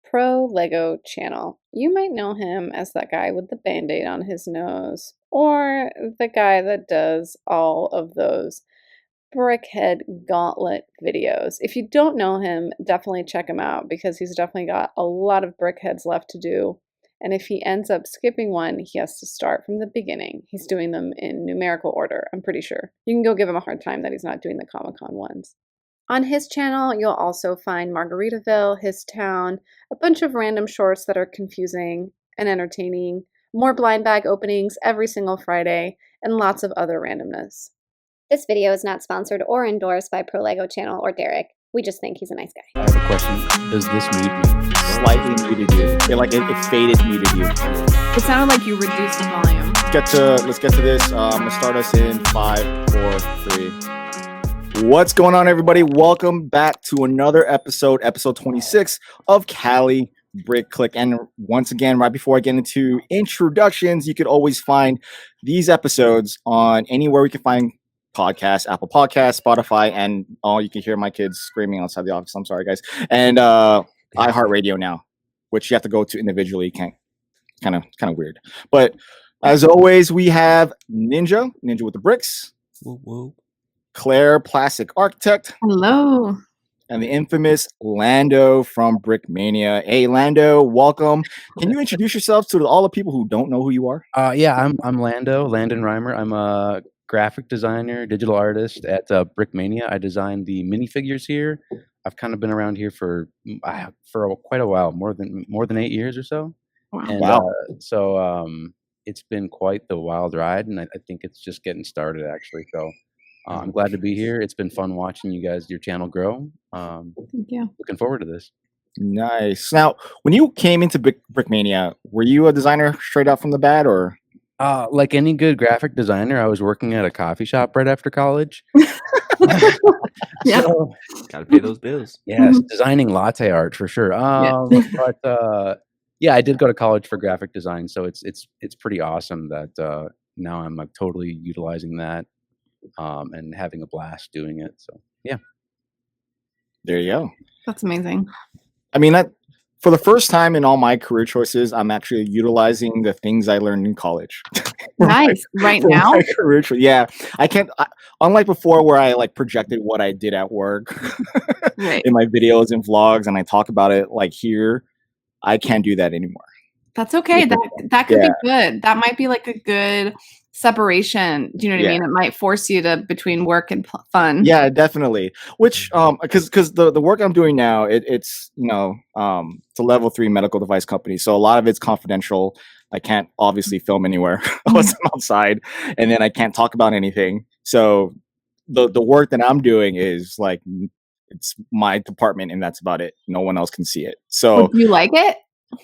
Pro Lego channel. You might know him as that guy with the band-aid on his nose, or the guy that does all of those Brickhead Gauntlet videos. If you don't know him, definitely check him out because he's definitely got a lot of Brickheads left to do. And if he ends up skipping one, he has to start from the beginning. He's doing them in numerical order, I'm pretty sure. You can go give him a hard time that he's not doing the Comic-Con ones. On his channel, you'll also find Margaritaville, his town, a bunch of random shorts that are confusing and entertaining, more blind bag openings every single Friday, and lots of other randomness. This video is not sponsored or endorsed by Pro Lego Channel or Derek. We just think he's a nice guy. I have a question. Does this mute me? Slightly muted you. It faded muted you. It sounded like you reduced the volume. Let's get to this. I'm gonna start us in 5, 4, 3. What's going on, everybody? Welcome back to another episode 26 of Cali Brick Clique. And once again, right before I get into introductions, you could always find these episodes on anywhere we can find podcasts, Apple Podcasts, Spotify, and you can hear my kids screaming outside the office. I'm sorry, guys. And iHeartRadio now, which you have to go to individually. Kind of weird. But as always, we have Ninja with the Brikx. Woo woo. Claire, Plastic Architect. Hello. And the infamous Lando from Brickmania. Hey, Lando, welcome. Can you introduce yourself to all the people who don't know who you are? Yeah, I'm Lando, Landon Reimer. I'm a graphic designer, digital artist at Brickmania. I designed the minifigures here. I've kind of been around here for quite a while, more than 8 years or so. Wow. And, Wow. So it's been quite the wild ride, and I think it's just getting started, actually. So I'm glad to be here. It's been fun watching your channel grow. Thank you. Looking forward to this. Nice. Now, when you came into Brickmania, were you a designer straight out from the bat, or? Like any good graphic designer, I was working at a coffee shop right after college. Yeah. So, Gotta pay those bills. yes, designing latte art for sure. But yeah, I did go to college for graphic design, so it's pretty awesome that now I'm like totally utilizing that and having a blast doing it. So yeah, There you go. That's amazing. I mean, that for the first time in all my career choices, I'm actually utilizing the things I learned in college. Nice. Right For now? my career yeah, I can't. Unlike before, where I like projected what I did at work Right. in my videos and vlogs, and I talk about it like here, I can't do that anymore. That's okay. That could Yeah. be good. That might be like a good separation. Do you know what I mean? It might force you to between work and fun. Yeah, definitely. Which because the work I'm doing now, it's it's a level 3 medical device company, so a lot of it's confidential. I can't obviously film anywhere unless I'm outside, and then I can't talk about anything. So the work that I'm doing is like it's my department, and that's about it. No one else can see it. So Do you like it?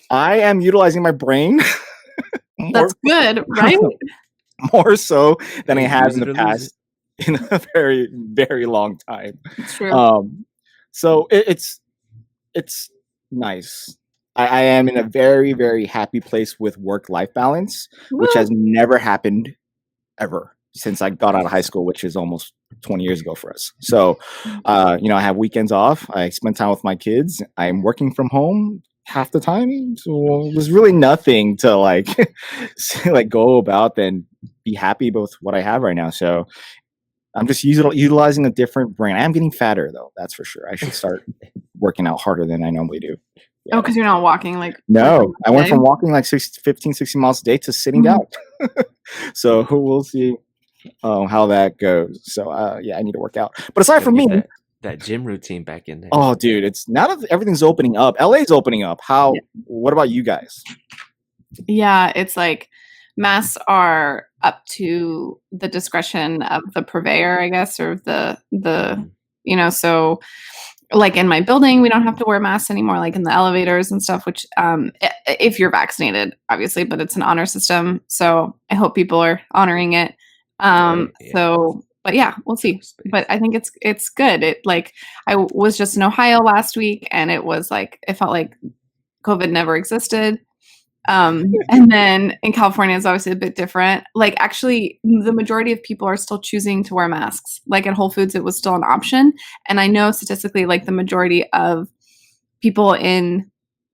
I am utilizing my brain That's good, right? more so than I have Use in it the or lose past in a very, very long time. It's true. So it's nice. I am in a very, very happy place with work-life balance, which Woo. has never happened ever since I got out of high school, which is almost 20 years ago for us. So, I have weekends off. I spend time with my kids. I'm working from home half the time. So there's really nothing to like go about than be happy with what I have right now. So I'm just utilizing a different brain. I am getting fatter though. That's for sure. I should start working out harder than I normally do. Yeah. Oh, because you're not walking like No, I went day? from walking like 15, 60 miles a day to sitting down. So we'll see how that goes. So yeah, I need to work out. But aside from me, that gym routine back in there. oh dude, it's now that everything's opening up. LA's opening up. What about you guys? Yeah, it's like masks are up to the discretion of the purveyor, I guess, or the so like in my building, we don't have to wear masks anymore, like in the elevators and stuff, which if you're vaccinated, obviously, but it's an honor system. So I hope people are honoring it. So, but yeah, we'll see. But I think it's good. It like I was just in Ohio last week, and it was like it felt like COVID never existed. And then in California, it's obviously a bit different. Like actually, the majority of people are still choosing to wear masks. Like at Whole Foods, it was still an option. And I know statistically, like the majority of people in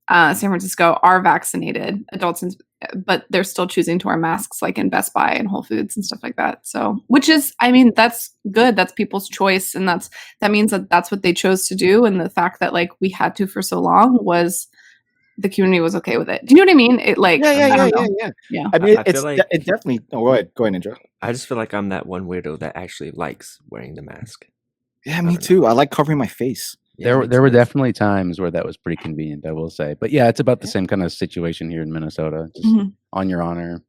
San Francisco are vaccinated adults, but they're still choosing to wear masks like in Best Buy and Whole Foods and stuff like that. So, which is, I mean, that's good. That's people's choice. And that means that that's what they chose to do. And the fact that like we had to for so long was the community was okay with it. Do you know what I mean? It like, yeah. I mean, it definitely, go ahead, Ninja. I just feel like I'm that one weirdo that actually likes wearing the mask. Yeah, me too. I like covering my face. There were definitely times where that was pretty convenient, I will say. But yeah, it's about the same kind of situation here in Minnesota. Just on your honor,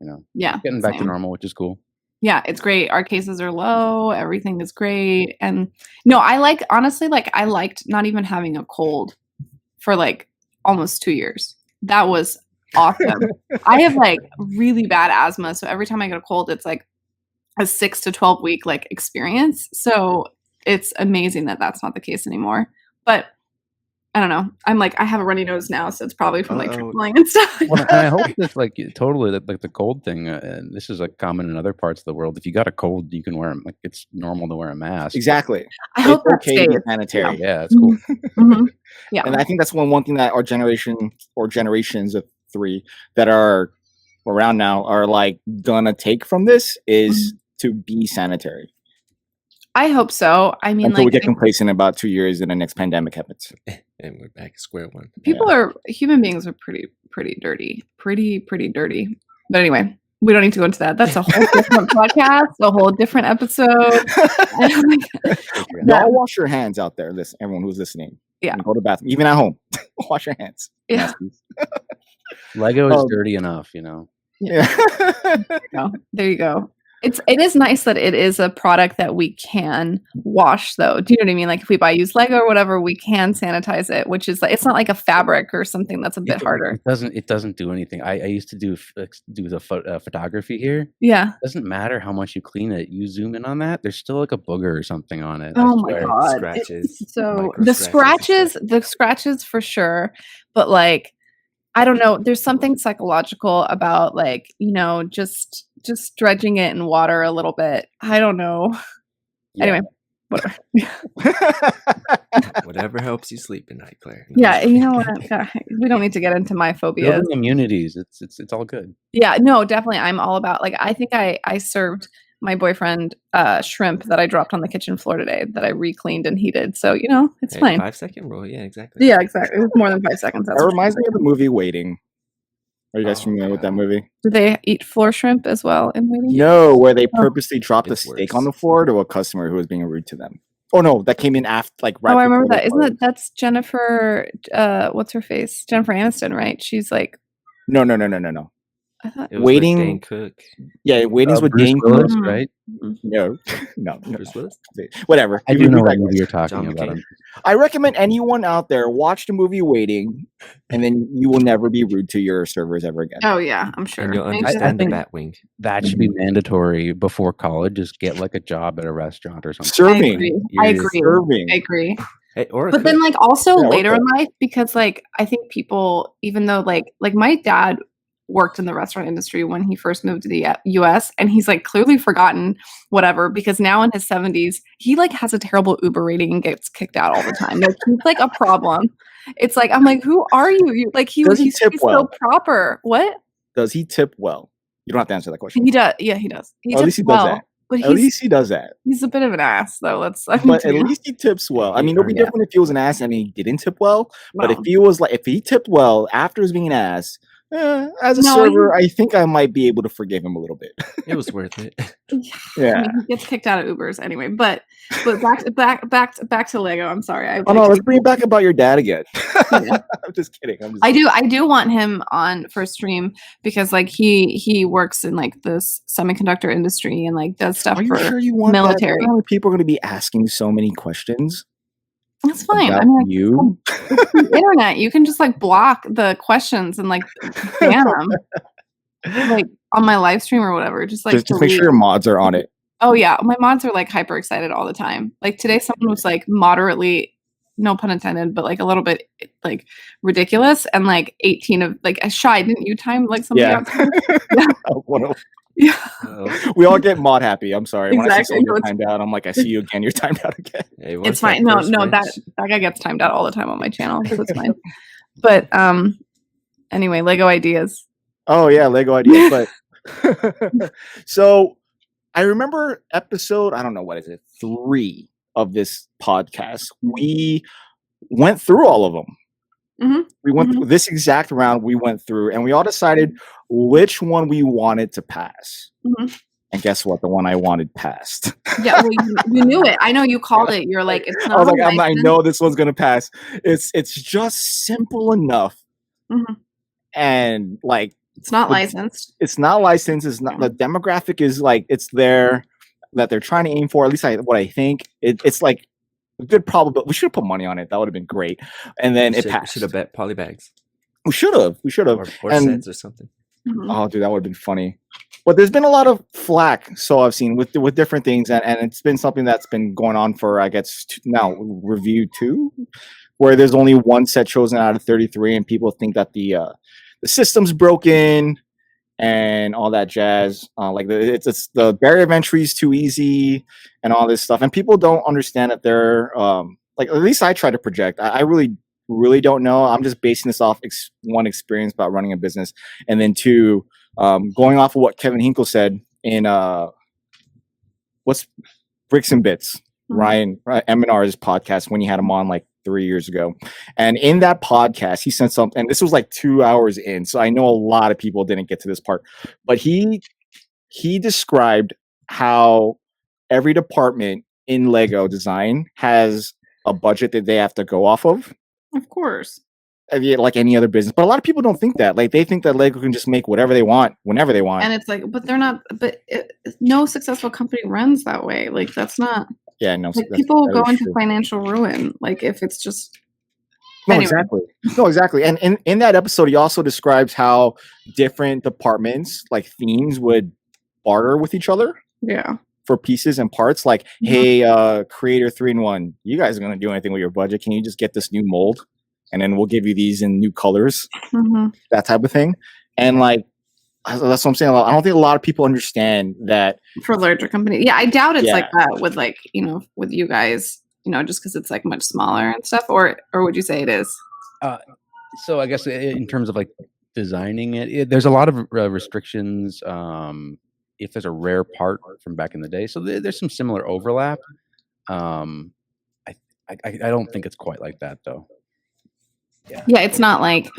you know. Yeah. Getting back to normal, which is cool. Yeah, it's great. Our cases are low. Everything is great. And no, I liked not even having a cold for like almost 2 years. That was awesome. I have like really bad asthma. So every time I get a cold, it's like a 6 to 12 week like experience. So it's amazing that that's not the case anymore. But I don't know. I'm like, I have a runny nose now, so it's probably from like traveling and stuff. Well, I hope this like totally that like the cold thing. And this is like common in other parts of the world. If you got a cold, you can wear them. Like it's normal to wear a mask. Exactly. I hope that's okay to be sanitary. Yeah, it's cool. Yeah, and I think that's one thing that our generation or generations of 3 that are around now are like gonna take from this is to be sanitary. I hope so. I mean, until like, we get complacent in about 2 years and the next pandemic happens. And we're back to square one. Human beings are pretty dirty. Pretty dirty. But anyway, we don't need to go into that. That's a whole different podcast, a whole different episode. Y'all wash your hands out there. Listen, everyone who's listening. Yeah. Go to the bathroom. Even at home. Wash your hands. Yeah. Lego is dirty enough, you know. Yeah. There you go. It is nice that it is a product that we can wash, though. Do you know what I mean? Like if we buy used Lego or whatever, we can sanitize it, which is like it's not like a fabric or something that's a bit harder. It doesn't do anything. I used to do the photography here. Yeah. It doesn't matter how much you clean it. You zoom in on that, there's still like a booger or something on it. Oh my god! Scratches. So the scratches for sure, but like I don't know. There's something psychological about like, you know, just dredging it in water a little bit. I don't know. Yeah. Anyway, whatever. Whatever helps you sleep at night, Claire. No, yeah, you know what? God, we don't need to get into my phobias. Building immunities. It's all good. Yeah, no, definitely. I'm all about like I think I served my boyfriend shrimp that I dropped on the kitchen floor today that I re-cleaned and heated. So, you know, it's fine. 5-second rule. Yeah, exactly. Yeah, exactly. It was more than 5 seconds. That reminds me of the movie Waiting. Are you guys familiar with that movie? Do they eat floor shrimp as well in Waiting? No, where they purposely dropped a steak on the floor to a customer who was being rude to them. Oh no, that came in after, like right. Oh, I remember that. Isn't that's Jennifer? What's her face? Jennifer Aniston, right? She's like. No. I thought it was Waiting. Dane Cook. Yeah, Waiting's with Bruce Dane Willis, Cook, right? No. Bruce Willis? Whatever. I do know what movie you're talking about. I recommend anyone out there watch the movie Waiting, and then you will never be rude to your servers ever again. Oh yeah, I'm sure. And you'll understand the Batwing. That should be mandatory before college. Just get like a job at a restaurant or something. Serving. I agree. Serving. I agree. Hey, but then like also later in life, because like I think people, even though like my dad worked in the restaurant industry when he first moved to the US, and he's like clearly forgotten whatever, because now in his 70s he like has a terrible Uber rating and gets kicked out all the time. Like he's like a problem. It's like I'm like, who are you? Like he's so proper. What? Does he tip well? You don't have to answer that question. He does. Yeah, he does. At least he does that. But at least he does that. He's a bit of an ass, though. But at least he tips well. I mean, it'll be different if he was an ass and he didn't tip well. But if he tipped well after being an ass, as a server, I think I might be able to forgive him a little bit. It was worth it. Yeah, I mean, he gets kicked out of Ubers anyway. But back to Lego. I'm sorry. Let's bring it back about your dad again. I'm just kidding. I do want him on for stream because like he works in like this semiconductor industry and like does stuff for military. That? People are going to be asking so many questions. That's fine. I mean, like, it's the internet. You can just like block the questions and like ban them, like on my live stream or whatever. Just make sure your mods are on it. Oh yeah, my mods are like hyper excited all the time. Like today, someone was like moderately, no pun intended, but like a little bit like ridiculous, and like 18 of like Shy. Didn't you time like something out? Yeah. We all get mod happy. I'm sorry. Exactly. When I see someone timed out, I'm like, I see you again. You're timed out again. Hey, it's fine. No, that guy gets timed out all the time on my channel, so it's fine. But anyway, Lego ideas. Oh yeah, Lego ideas. But so I remember episode, I don't know, what is it, 3 of this podcast. We went through all of them. We went through this exact round. We went through, and we all decided which one we wanted to pass. And guess what? The one I wanted passed. Yeah, well, you knew it. I know you called it. You're like, it's not. I was like, I know this one's gonna pass. It's just simple enough, and like it's not licensed. It's not licensed. It's not, the demographic is like, it's there that they're trying to aim for. At least what I think. It's like a good probability. We should have put money on it. That would have been great. And then it passed. Should have bet polybags. We should have. Or sets or something. Oh, dude, that would have been funny. But there's been a lot of flack, so I've seen with different things, and it's been something that's been going on for, I guess, now review 2, where there's only one set chosen out of 33, and people think that the system's broken and all that jazz. Like it's the barrier of entry is too easy and all this stuff, and people don't understand that they're like, at least I try to project. I really don't know. I'm just basing this off one experience about running a business, and then 2. Going off of what Kevin Hinkle said in what's Bricks and Bits, Ryan M&R's podcast, when he had him on like 3 years ago. And in that podcast, he said something, and this was like 2 hours in, so I know a lot of people didn't get to this part, but he described how every department in Lego design has a budget that they have to go off of. Of course. Like any other business, but a lot of people don't think that. Like, they think that Lego can just make whatever they want whenever they want, and it's like, but they're not. But no successful company runs that way. Like, that's not. Yeah, no. Like, people go into financial ruin. Like, if it's just. No, anyway. Exactly. And in that episode, he also describes how different departments, like themes, would barter with each other. Yeah. For pieces and parts. Like, hey, creator 3-in-1, you guys are going to do anything with your budget? Can you just get this new mold? And then we'll give you these in new colors, that type of thing. And like, that's what I'm saying. I don't think a lot of people understand that for larger companies. Yeah, I doubt it's like that with, like, with you guys, just because it's like much smaller and stuff. Or would you say it is? So I guess in terms of like designing it, there's a lot of restrictions. If there's a rare part from back in the day, so there's some similar overlap. I don't think it's quite like that though. Yeah, it's not like,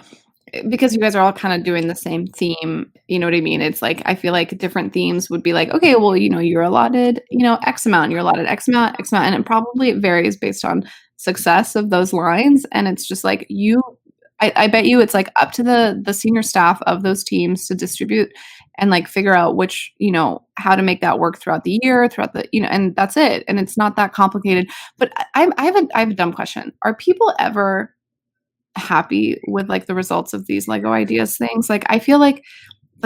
because you guys are all kind of doing the same theme, you know what I mean? It's like, I feel like different themes would be like, okay, well, you're allotted, X amount, you're allotted X amount, and it probably varies based on success of those lines. And it's just like, I bet you it's like up to the senior staff of those teams to distribute and like figure out which, how to make that work throughout the year, and that's it. And it's not that complicated. But I have a dumb question. Are people ever happy with like the results of these Lego ideas things? Like, I feel like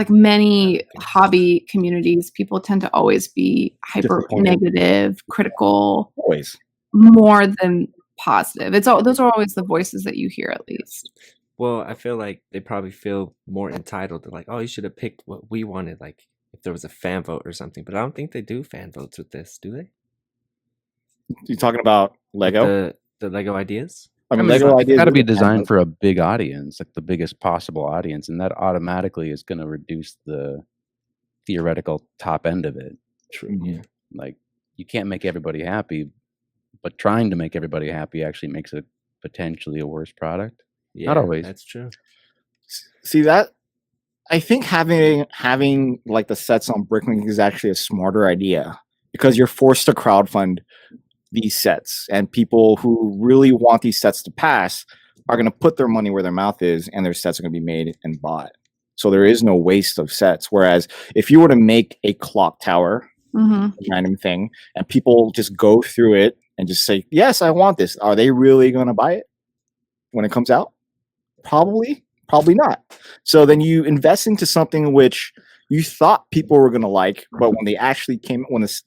many hobby communities, people tend to always be hyper negative, critical, always more than positive. Those are always the voices that you hear, at least. Well, I feel like they probably feel more entitled to, like, oh, you should have picked what we wanted, like if there was a fan vote or something. But I don't think they do fan votes with this, do they? You talking about Lego? The Lego ideas? I mean, Lego ideas got to be designed for a big audience, like the biggest possible audience, and that automatically is going to reduce the theoretical top end of it. True. Yeah. Like, you can't make everybody happy, but trying to make everybody happy actually makes it potentially a worse product. Yeah, not always. That's true. See that? I think having like the sets on Brickmania is actually a smarter idea, because you're forced to crowdfund these sets, and people who really want these sets to pass are going to put their money where their mouth is, and their sets are going to be made and bought. So there is no waste of sets. Whereas if you were to make a clock tower, random thing, and people just go through it and just say, yes, I want this, are they really going to buy it when it comes out? Probably not. So then you invest into something which you thought people were going to like, but when this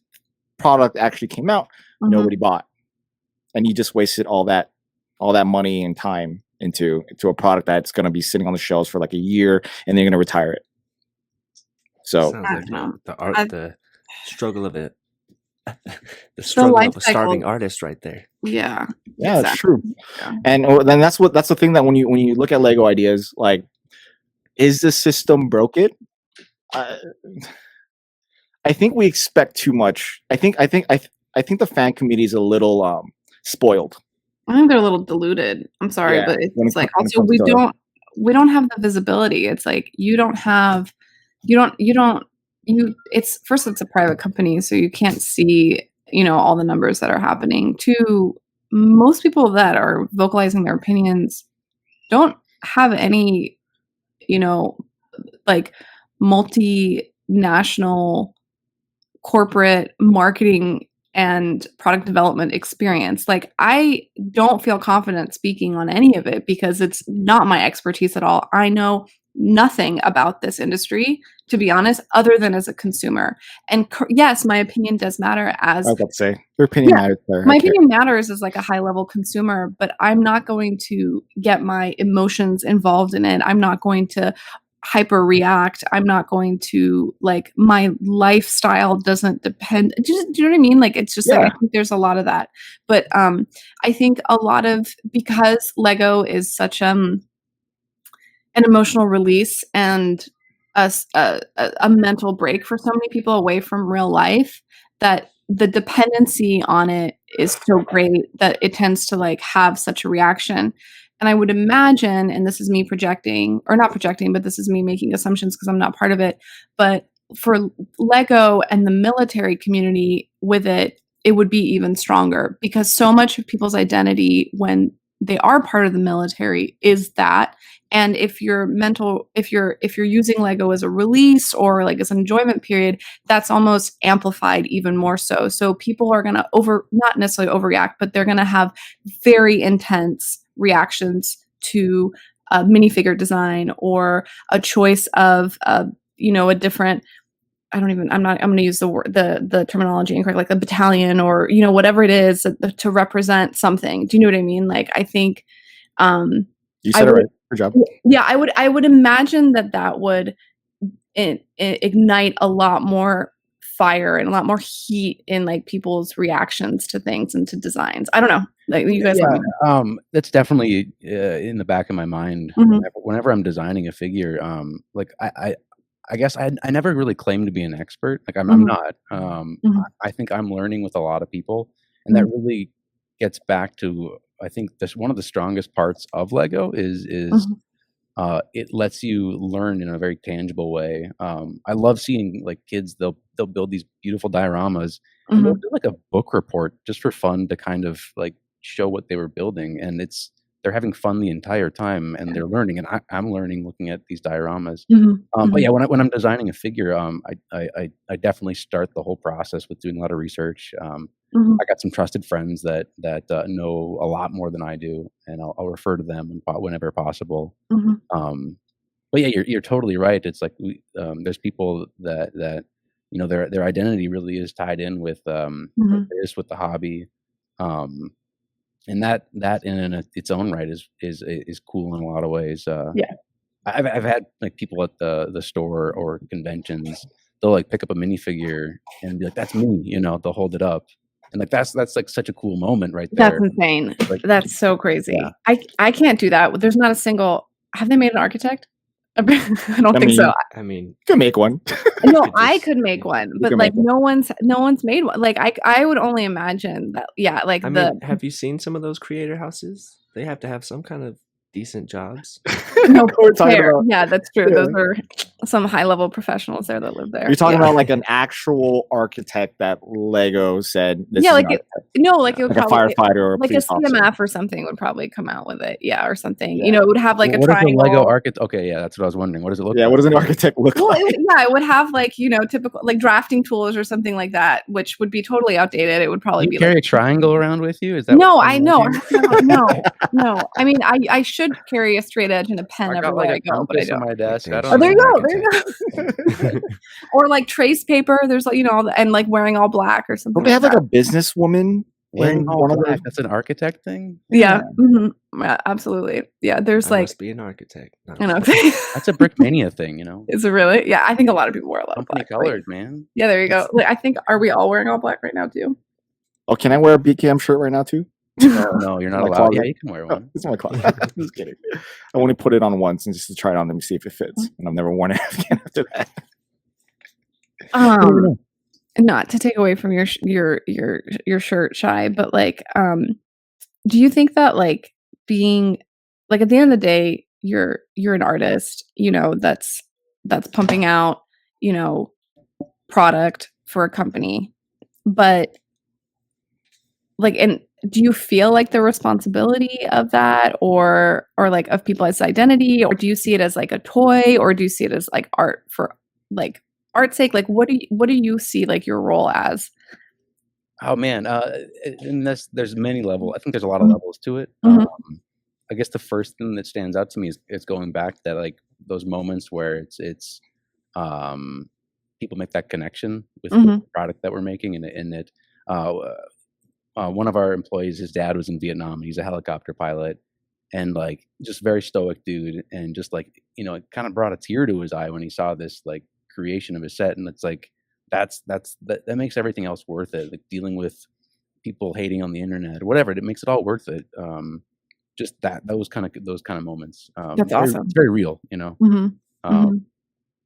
product actually came out, nobody bought, and you just wasted all that money and time into a product that's going to be sitting on the shelves for like a year, and they're going to retire it. So sounds like the struggle of it. The struggle life of a starving cycle. artist right there. Yeah. Yeah, that's Exactly. true. Yeah. And then that's the thing that when you look at Lego ideas, like, is the system broken? I think we expect too much. I think the fan community is a little spoiled. I think they're a little diluted. I'm sorry, Yeah, but when it's it like when it also comes we to don't have the visibility. It's like it's first, it's a private company, so you can't see, all the numbers that are happening. Two, most people that are vocalizing their opinions don't have any, like multinational corporate marketing and product development experience. Like, I don't feel confident speaking on any of it because it's not my expertise at all. I know nothing about this industry, to be honest, other than as a consumer. And yes, my opinion does matter I as was about to say your opinion matters. There. my opinion matters as like a high level consumer, but I'm not going to get my emotions involved in it. I'm not going to hyper react. I'm not going to, like, my lifestyle doesn't depend. Do you know what I mean? Like, it's just like, I think there's a lot of that. But I think a lot of, because Lego is such an emotional release and a mental break for so many people away from real life, that the dependency on it is so great that it tends to, like, have such a reaction. And I would imagine, and this is me projecting, or not projecting, but this is me making assumptions because I'm not part of it, but for Lego and the military community with it, it would be even stronger, because so much of people's identity when they are part of the military is that. And if you're using Lego as a release or like as an enjoyment period, that's almost amplified even more so. So people are going to not necessarily overreact, but they're going to have very intense reactions to a minifigure design or a choice of a different, I'm going to use the terminology incorrect, like a battalion or, whatever it is to represent something. Do you know what I mean? Like, I think, you said it right. Good job. Yeah, I would imagine that would ignite a lot more fire and a lot more heat in, like, people's reactions to things and to designs. I don't know. Like, you guys, that's definitely in the back of my mind. Mhm. Whenever I'm designing a figure, like I guess I never really claimed to be an expert. Like, I'm not. I think I'm learning with a lot of people, and that really gets back to, I think this one of the strongest parts of Lego is it lets you learn in a very tangible way. I love seeing, like, kids, they'll build these beautiful dioramas and they'll do like a book report just for fun to kind of like show what they were building, and they're having fun the entire time and they're learning, and I'm learning looking at these dioramas. But yeah, when I'm designing a figure, I definitely start the whole process with doing a lot of research. I got some trusted friends that know a lot more than I do, and I'll refer to them whenever possible. But yeah, you're totally right. It's like there's people that their identity really is tied in with with the hobby, and that in its own right is cool in a lot of ways. I've had, like, people at the store or conventions, they'll, like, pick up a minifigure and be like, "That's me," they'll hold it up. And, like, that's like such a cool moment right there. That's insane. Like, That's so crazy. Yeah. I can't do that. There's not a single. Have they made an architect? I don't think so. I mean, You can make one. No, I could make one, but, can like, make no one's made one. Like, I would only imagine that. Yeah, like, I mean, have you seen some of those creator houses? They have to have some kind of decent jobs. no, We're talking fair. about. Yeah, that's true. Yeah. Those are some high level professionals there that live there. You're talking Yeah. about like an actual architect that Lego said. This Yeah, is like an it would like a probably, firefighter or a like a police officer. CMF or something would probably come out with it. Yeah, or something. Yeah. It would have like a what triangle. does a Lego architect? Okay, yeah, that's what I was wondering. What does it look Yeah, like? what does an architect look Well, like? it would have, like, typical, like, drafting tools or something like that, which would be totally outdated. It would probably Do be you carry like, a triangle around with you? Is that no, what I you know. do? No. I mean, I should carry a straight edge and a pen I got everywhere like I a go, but I compass on don't. my desk. I Oh, don't Oh, there you know. go. There you go. Or like trace paper. There's, like, and like wearing all black or something. Don't they have like like a businesswoman Wearing in all one of black, the that's an architect thing? Yeah. Yeah, absolutely. Yeah, there's I like, must be an architect. No. you know, That's a Brickmania thing, you know? is it really? Yeah, I think a lot of people wear a lot of Company black. Like, colored, man. yeah, there you go. Like, I think, are we all wearing all black right now too? Oh, can I wear a BKM shirt right now too? No, you're not My allowed. Yeah, closet. you can wear Oh, one. it's in my closet. Just kidding. I only put it on once and just to try it on them to see if it fits, and I've never worn it again after that. Not to take away from your shirt, Shy, but like, do you think that like being like at the end of the day, you're an artist, you know, that's pumping out, you know, product for a company, but like, and do you feel like the responsibility of that, or like of people's identity, or do you see it as like a toy, or do you see it as like art for like art's sake? Like, what do you see like your role as? Oh man, and there's many levels. I think there's a lot of Mhm. levels to it. Mhm. I guess the first thing that stands out to me is going back to that, like those moments where it's people make that connection with the product that we're making, and it one of our employees, his dad was in Vietnam. He's a helicopter pilot, and like just very stoic dude, and just like, you know, it kind of brought a tear to his eye when he saw this like creation of his set, and it's like that makes everything else worth it. Like dealing with people hating on the internet or whatever, it makes it all worth it. Just those kind of moments. That's awesome. It's very real, you know.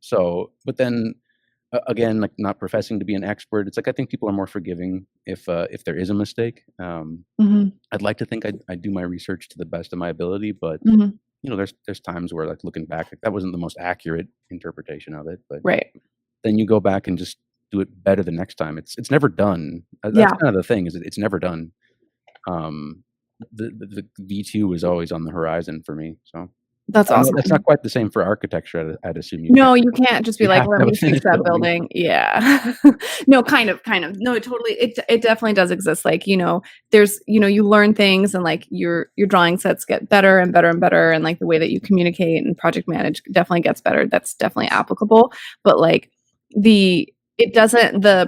So, but then again, like not professing to be an expert, it's like I think people are more forgiving if there is a mistake. I'd like to think I do my research to the best of my ability, but you know, there's times where like looking back, like, that wasn't the most accurate interpretation of it. But Right. then you go back and just do it better the next time. It's never done. That's Yeah. kind of the thing, is it's never done. The V2 is always on the horizon for me. So That's awesome. that's not quite the same for architecture. I'd assume No, you can't just be You like, have let to me have a fix finished that building. building. Yeah. No, kind of. No, it totally, it definitely does exist. Like, you know, there's, you know, you learn things, and like your drawing sets get better and better and better. And like the way that you communicate and project manage definitely gets better. That's definitely applicable. But like the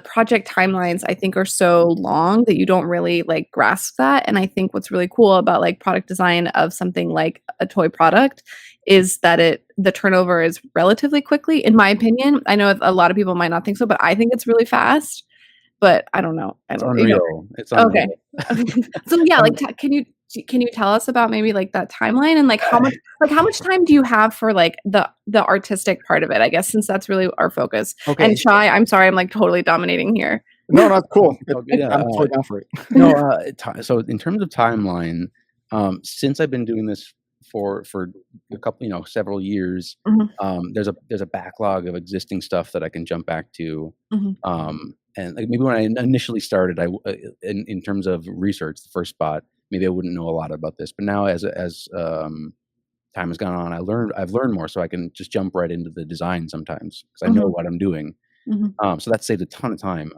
project timelines, I think, are so long that you don't really like grasp that. And I think what's really cool about like product design of something like a toy product is that the turnover is relatively quickly, in my opinion. I know a lot of people might not think so, but I think it's really fast. But I don't know. It's unreal. It's Okay. unreal. So yeah, like can you tell us about maybe like that timeline, and like how much time do you have for like the artistic part of it, I guess, since that's really our focus. Okay. And Shy, I'm sorry, I'm like totally dominating here. No, that's cool. Yeah, I'm totally down for it. No, so in terms of timeline, since I've been doing this for a couple, you know, several years, there's a backlog of existing stuff that I can jump back to. And like maybe when I initially started, in terms of research, the first spot, maybe I wouldn't know a lot about this, but now as time has gone on, I've learned more, so I can just jump right into the design sometimes because I know what I'm doing. So that saved a ton of time.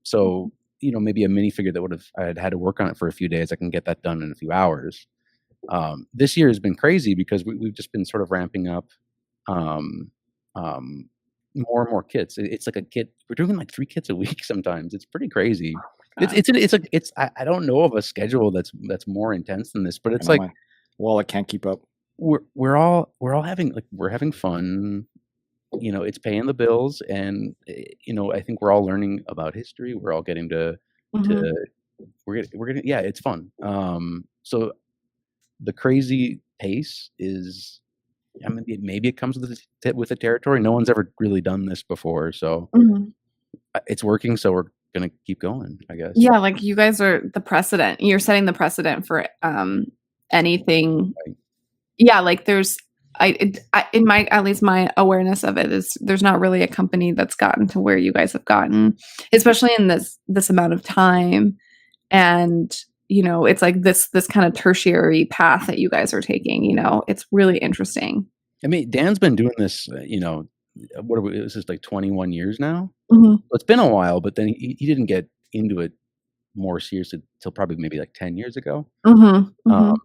So, you know, maybe a minifigure that I'd had to work on it for a few days, I can get that done in a few hours. This year has been crazy because we've just been sort of ramping up more and more kits. It's like a kit. We're doing like 3 kits a week sometimes. It's pretty crazy. I don't know of a schedule that's more intense than this, but it's like, well, I can't keep up. We're all having fun. You know, it's paying the bills, and you know, I think we're all learning about history. We're all getting to we're gonna yeah, it's fun. So the crazy pace is, I mean, maybe it comes with the territory. No one's ever really done this before, so it's working. So we're gonna keep going, I guess. Yeah, like you guys are the precedent. You're setting the precedent for anything. Right. Yeah, like there's in my, at least my awareness of it is, there's not really a company that's gotten to where you guys have gotten, especially in this amount of time. And you know, it's like this kind of tertiary path that you guys are taking. You know, it's really interesting. I mean, Dan's been doing this, you know, this is like 21 years now. Mm-hmm. So it's been a while, but then he didn't get into it more seriously till probably maybe like 10 years ago. And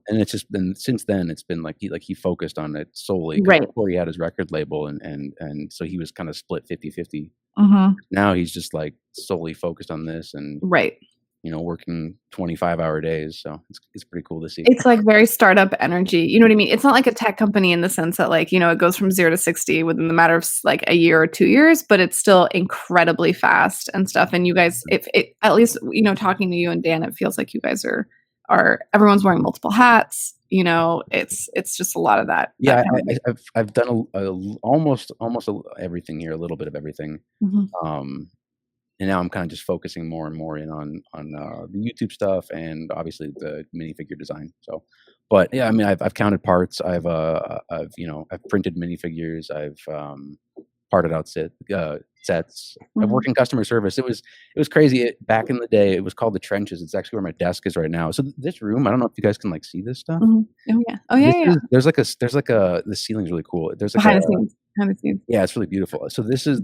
it's just been, since then it's been like he focused on it solely, right, before he had his record label, and so he was kind of split 50-50. Mm-hmm. Now he's just like solely focused on this, and right. working 25-hour days. So it's pretty cool to see. It's like very startup energy. You know what I mean? It's not like a tech company in the sense that like, it goes from 0 to 60 within the matter of like a year or 2 years, but it's still incredibly fast and stuff. And you guys, if it, at least, talking to you and Dan, it feels like you guys are everyone's wearing multiple hats. It's just a lot of that. Yeah, I've done almost everything here, a little bit of everything. Mhm. And now I'm kind of just focusing more and more in on the YouTube stuff and obviously the minifigure design. So, but yeah, I mean, I've counted parts. I've printed minifigures. I've parted out sets. I've worked in customer service. It was crazy. Back in the day, it was called the trenches. It's actually where my desk is right now. So this room, I don't know if you guys can like see this stuff. Mhm. Oh yeah. There's like the ceiling's really cool. There's like Behind the scenes. yeah, it's really beautiful. So this is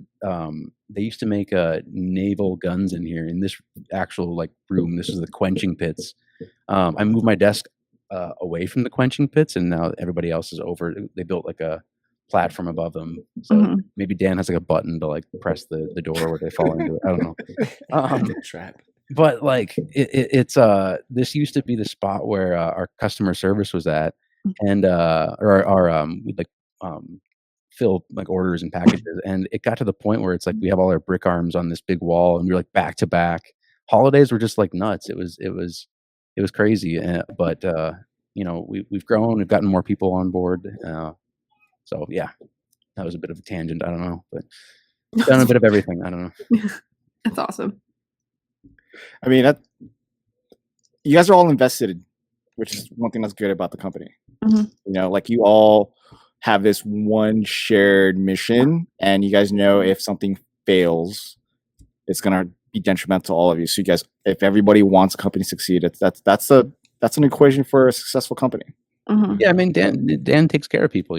they used to make naval guns in here in this actual like room. This is the quenching pits. I moved my desk away from the quenching pits, and now everybody else is over. They built like a platform above them. So maybe Dan has like a button to like press the door where they fall into it. I don't know. Trap. But like it's this used to be the spot where our customer service was at, and we'd like fill like orders and packages, and it got to the point where it's like we have all our brick arms on this big wall, and we were like back to back. Holidays were just like nuts. It was crazy, but we've grown. We've gotten more people on board. So yeah, that was a bit of a tangent. I don't know, but done a bit of everything. I don't know. That's awesome. I mean, you guys are all invested, which is one thing that's good about the company. Like you all have this one shared mission, and you guys know if something fails, it's gonna be detrimental to all of you. So you guys, if everybody wants a company to succeed, that's an equation for a successful company. Yeah, I mean, Dan takes care of people.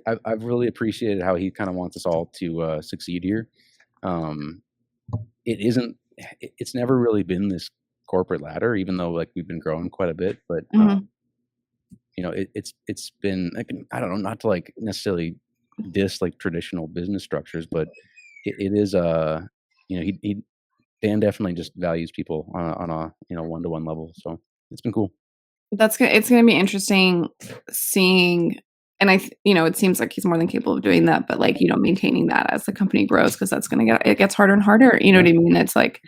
I've really appreciated how he kind of wants us all to succeed here. It's never really been this corporate ladder, even though like we've been growing quite a bit, but it's been like, I don't know, not to like necessarily diss like traditional business structures, but it is Dan definitely just values people on a one-to-one level. So it's been cool. It's going to be interesting seeing, and it seems like he's more than capable of doing that, but like, maintaining that as the company grows, because that's it gets harder and harder. You know what I mean? It's like,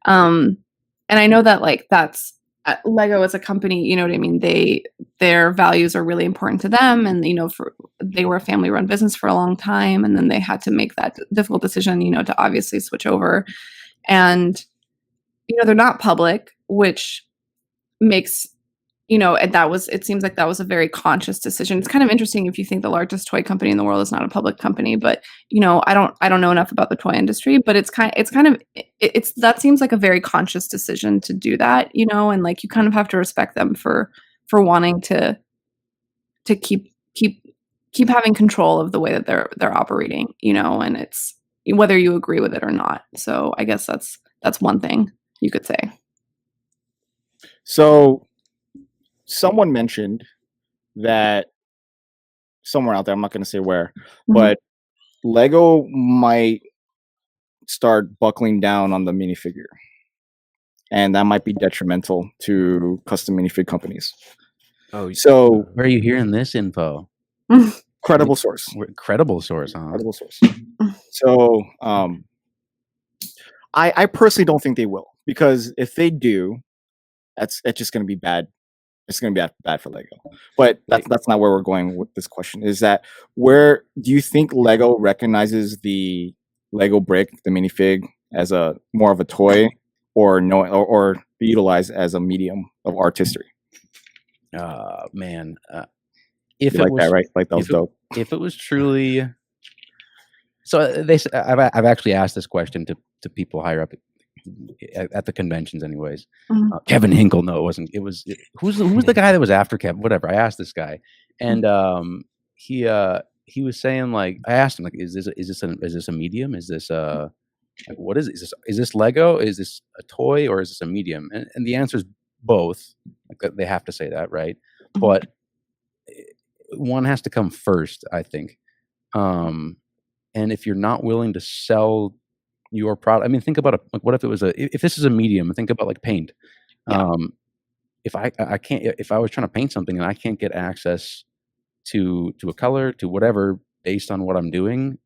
and I know that like that's Lego as a company, you know what I mean? Their values are really important to them. And, they were a family run business for a long time. And then they had to make that difficult decision, to obviously switch over. And, they're not public, which makes, and it seems like that was a very conscious decision. It's kind of interesting if you think the largest toy company in the world is not a public company, but I don't know enough about the toy industry, but that seems like a very conscious decision to do that, and like you kind of have to respect them for wanting to keep having control of the way that they're operating, and it's whether you agree with it or not. So I guess that's one thing you could say. So someone mentioned that somewhere out there, I'm not going to say where, but Lego might start buckling down on the minifigure, and that might be detrimental to custom minifig companies. Oh, so where are you hearing this info? Credible source. Credible source, huh? Credible source. So I personally don't think they will, because if they do, it's just going to be bad. It's going to be bad for Lego. But that's not where we're going with this question. Is that where do you think Lego recognizes the Lego brick, the minifig, as a more of a toy, or utilized as a medium of artistry? Man, if you like that, right? Like that was dope. If it was truly, so I've actually asked this question to people higher up at the conventions, anyways. Kevin Hinkle, no, it wasn't. It was who's the guy that was after Kevin? Whatever. I asked this guy, and he was saying, like, I asked him, like, is this a medium? Is this like, what is it? Is this Lego? Is this a toy, or is this a medium? And the answer is both. Like, they have to say that, right? But one has to come first, I think. And if you're not willing to sell your product. I mean, think about like, what if it was if this is a medium? Think about like paint. Yeah. If I can't, if I was trying to paint something and I can't get access to a color, to whatever, based on what I'm doing,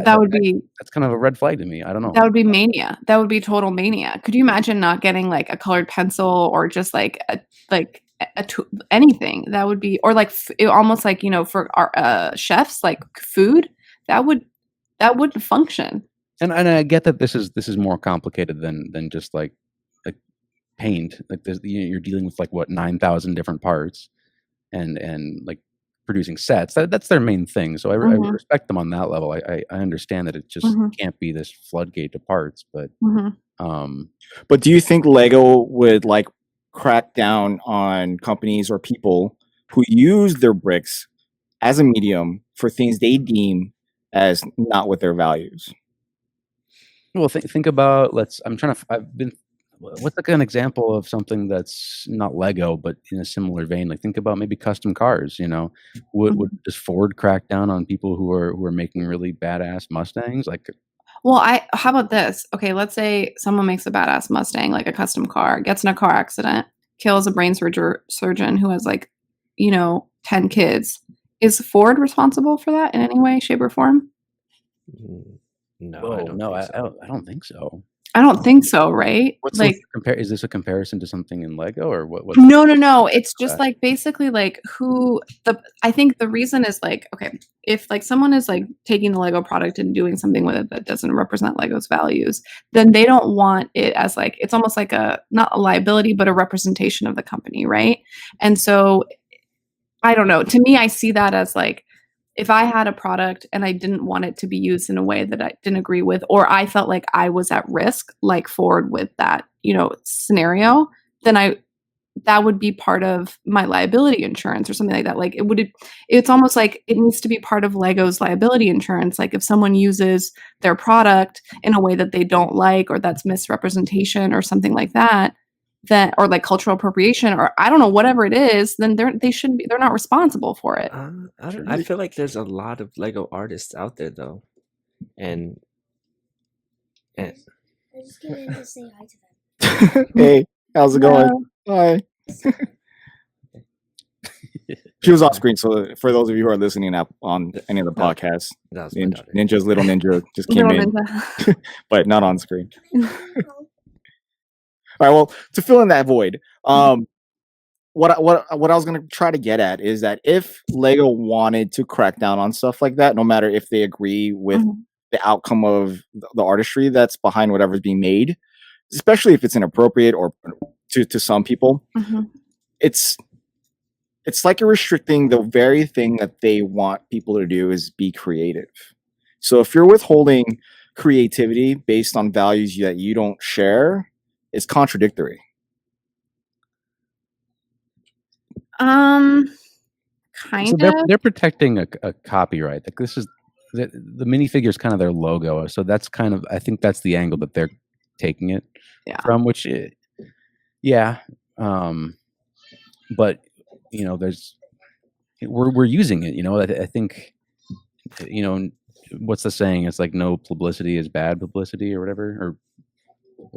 That would be that's kind of a red flag to me. I don't know. that would be mania. That would be total mania. Could you imagine not getting like a colored pencil or just like anything? That would be, or like almost like, for our chefs, like food, that wouldn't function. And I get that this is more complicated than just like paint. Like you're dealing with like what 9,000 different parts, and like producing sets. That's their main thing. So I respect them on that level. I understand that it just can't be this floodgate to parts. But but do you think Lego would like crack down on companies or people who use their bricks as a medium for things they deem as not with their values? Well, think about what's like an example of something that's not Lego, but in a similar vein? Like think about maybe custom cars. Would does Ford crack down on people who are making really badass Mustangs? Like, well, how about this? Okay, let's say someone makes a badass Mustang, like a custom car, gets in a car accident, kills a brain surgeon who has 10 kids. Is Ford responsible for that in any way, shape, or form? No, I don't think so. I don't think so, right? What's is this a comparison to something in Lego, or what? No. It's just like basically like I think the reason is like, okay, if like someone is like taking the Lego product and doing something with it that doesn't represent Lego's values, then they don't want it as like, it's almost like not a liability, but a representation of the company, right? And so I don't know. To me, I see that as like, if I had a product and I didn't want it to be used in a way that I didn't agree with, or I felt like I was at risk, like Ford with that, scenario, then that would be part of my liability insurance or something like that. Like it's almost like it needs to be part of Lego's liability insurance. Like if someone uses their product in a way that they don't like, or that's misrepresentation or something like that, or like cultural appropriation, or I don't know, whatever it is, then they're not responsible for it. I feel like there's a lot of Lego artists out there though, and I just came in to say hi to them. Hey, how's it going? Hi. She was off screen, so for those of you who are listening up on any of the podcasts, Ninja's little ninja just came in, but not on screen. All right. Well, to fill in that void, what I was going to try to get at is that if Lego wanted to crack down on stuff like that, no matter if they agree with the outcome of the artistry that's behind whatever's being made, especially if it's inappropriate or to some people, it's like you're restricting the very thing that they want people to do, is be creative. So if you're withholding creativity based on values that you don't share, it's contradictory. Kind So of. they're protecting a copyright. Like this is the minifigure is kind of their logo, so that's kind of, I think that's the angle that they're taking it from. Which, but there's we're using it. I think what's the saying? It's like no publicity is bad publicity, or whatever. Or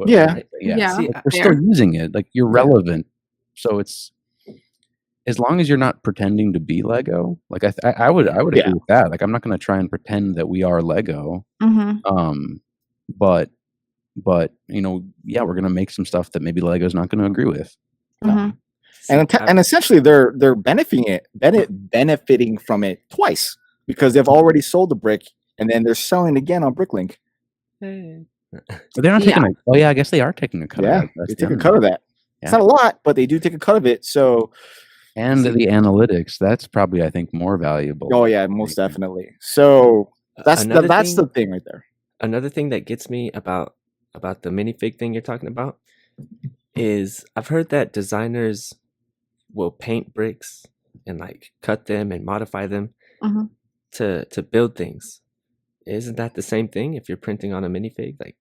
Yeah. See, we're still using it. Like you're relevant, so it's, as long as you're not pretending to be Lego. Like I would agree with that. Like I'm not going to try and pretend that we are Lego. But we're going to make some stuff that maybe Lego's not going to agree with. And essentially they're benefiting from it twice, because they've already sold the brick and then they're selling again on Bricklink. So they're not taking I guess they are taking a cut of it. They take a cut of that. It's not a lot, but they do take a cut of it. So, and the analytics, that's probably, I think, more valuable. Oh yeah, most definitely. So that's the thing right there. Another thing that gets me about the minifig thing you're talking about is I've heard that designers will paint bricks and like cut them and modify them to build things. Isn't that the same thing if you're printing on a minifig? Like,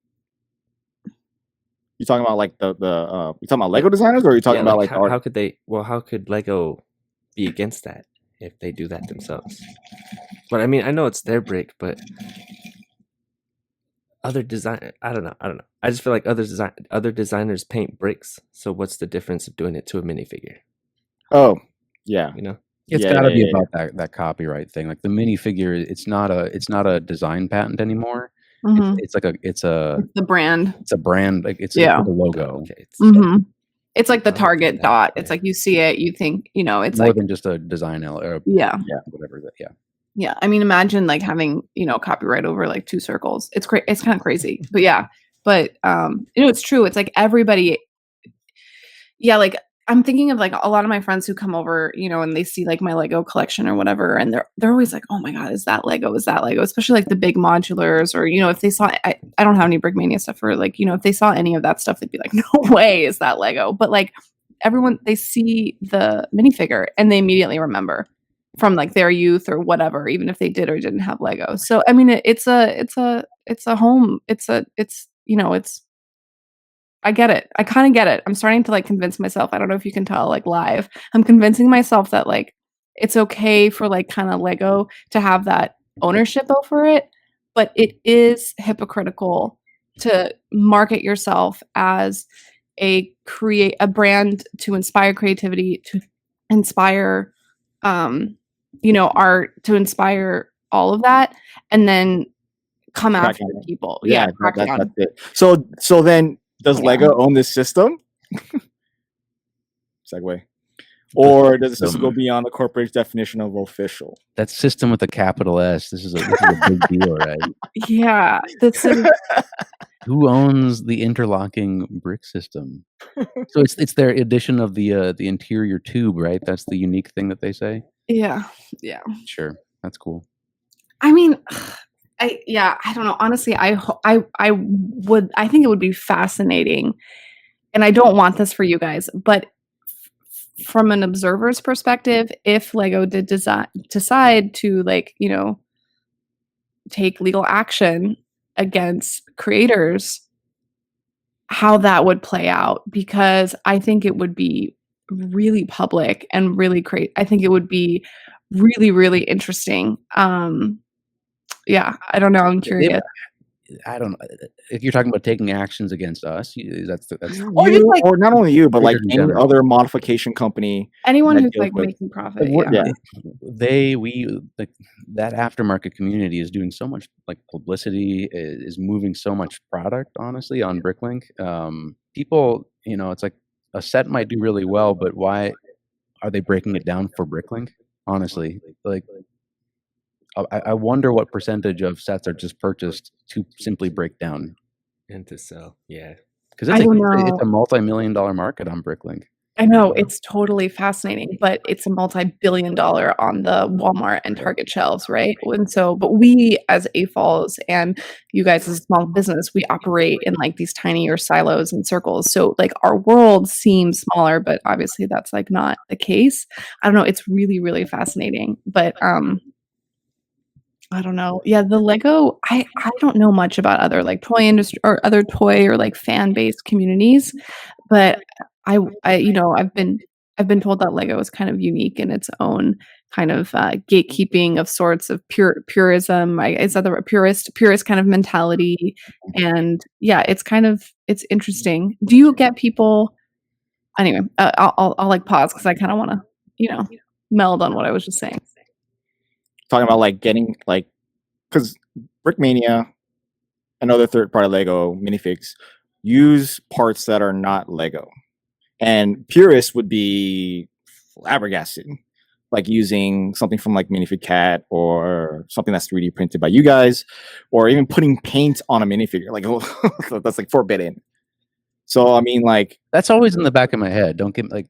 you talking about like you talking about Lego designers, or are you talking about like how could they? Well, how could Lego be against that if they do that themselves? But I mean, I know it's their brick, but other design. I don't know. I just feel like other designers paint bricks. So what's the difference of doing it to a minifigure? Oh, yeah. You know, It's Yeah, got to yeah, be yeah, about that copyright thing. Like the minifigure, it's not a design patent anymore. Mhm. It's like It's the brand. it's a brand. Like it's Yeah. like a logo. okay. It's like the Okay, Target dot. yeah. It's like you see it, you think, it's More like, than just a design or yeah. whatever that. Yeah. Yeah. I mean, imagine like having, copyright over like 2 circles. It's it's kind of crazy. But yeah. But it's true. It's like everybody, yeah, like I'm thinking of like a lot of my friends who come over, and they see like my Lego collection or whatever, and they're always like, "Oh my God, is that Lego? Is that Lego?" Especially like the big modulars, or if they saw, I don't have any Brickmania stuff, or like if they saw any of that stuff, they'd be like, "No way, is that Lego?" But like everyone, they see the minifigure and they immediately remember from like their youth or whatever, even if they did or didn't have Lego. So I mean, it's a home. It's I get it. I kind of get it. I'm starting to like convince myself. I don't know if you can tell like live. I'm convincing myself that like it's okay for like kind of Lego to have that ownership over it, but it is hypocritical to market yourself as a brand to inspire creativity, to inspire art, to inspire all of that, and then come Crack after on it. people. Yeah, crack that's on. it. So then, does Yeah. Lego own this system? Segue. Or does the system go beyond the corporate definition of official? That system with a capital S. This is a big deal, right? Yeah, this is Who owns the interlocking brick system? So it's their addition of the interior tube, right? That's the unique thing that they say. yeah. Sure, that's cool. I mean, I don't know. Honestly, I think it would be fascinating, and I don't want this for you guys, but from an observer's perspective, if Lego did decide to like, take legal action against creators, how that would play out, because I think it would be really public and really great. I think it would be really, really interesting. Yeah, I don't know. I'm curious. I don't know if you're talking about taking actions against us. That's Or just, like- or not only you, but like creators in any general. other modification company. Anyone that who's deals like with- making profit. Yeah. That aftermarket community is doing so much like publicity, is moving so much product, honestly, on Bricklink. People, it's like a set might do really well, but why are they breaking it down for Bricklink? Honestly, like I wonder what percentage of sets are just purchased to simply break down, And to sell, yeah. because I don't know. it's a multi-million-dollar market on Bricklink. I know, it's totally fascinating, but it's a multi-billion-dollar on the Walmart and Target shelves, right? And so, but we as AFOLs and you guys as a small business, we operate in like these tinier silos and circles. So like our world seems smaller, but obviously that's like not the case. I don't know. It's really, really fascinating, but I don't know. Yeah, the Lego, I don't know much about other like toy industry or other toy or like fan-based communities, but I've been told that Lego is kind of unique in its own kind of gatekeeping of sorts of purism. Is that the word? Purist kind of mentality, and yeah, it's interesting. Do you get people? Anyway, I'll like pause because I kind of want to meld on what I was just saying. Talking about like getting like, because Brickmania and other third-party Lego minifigs use parts that are not Lego, and purists would be flabbergasted, like using something from like Minifig Cat or something that's 3D printed by you guys, or even putting paint on a minifigure. Like that's like forbidden. So I mean, like That's always in the back of my head. Don't get like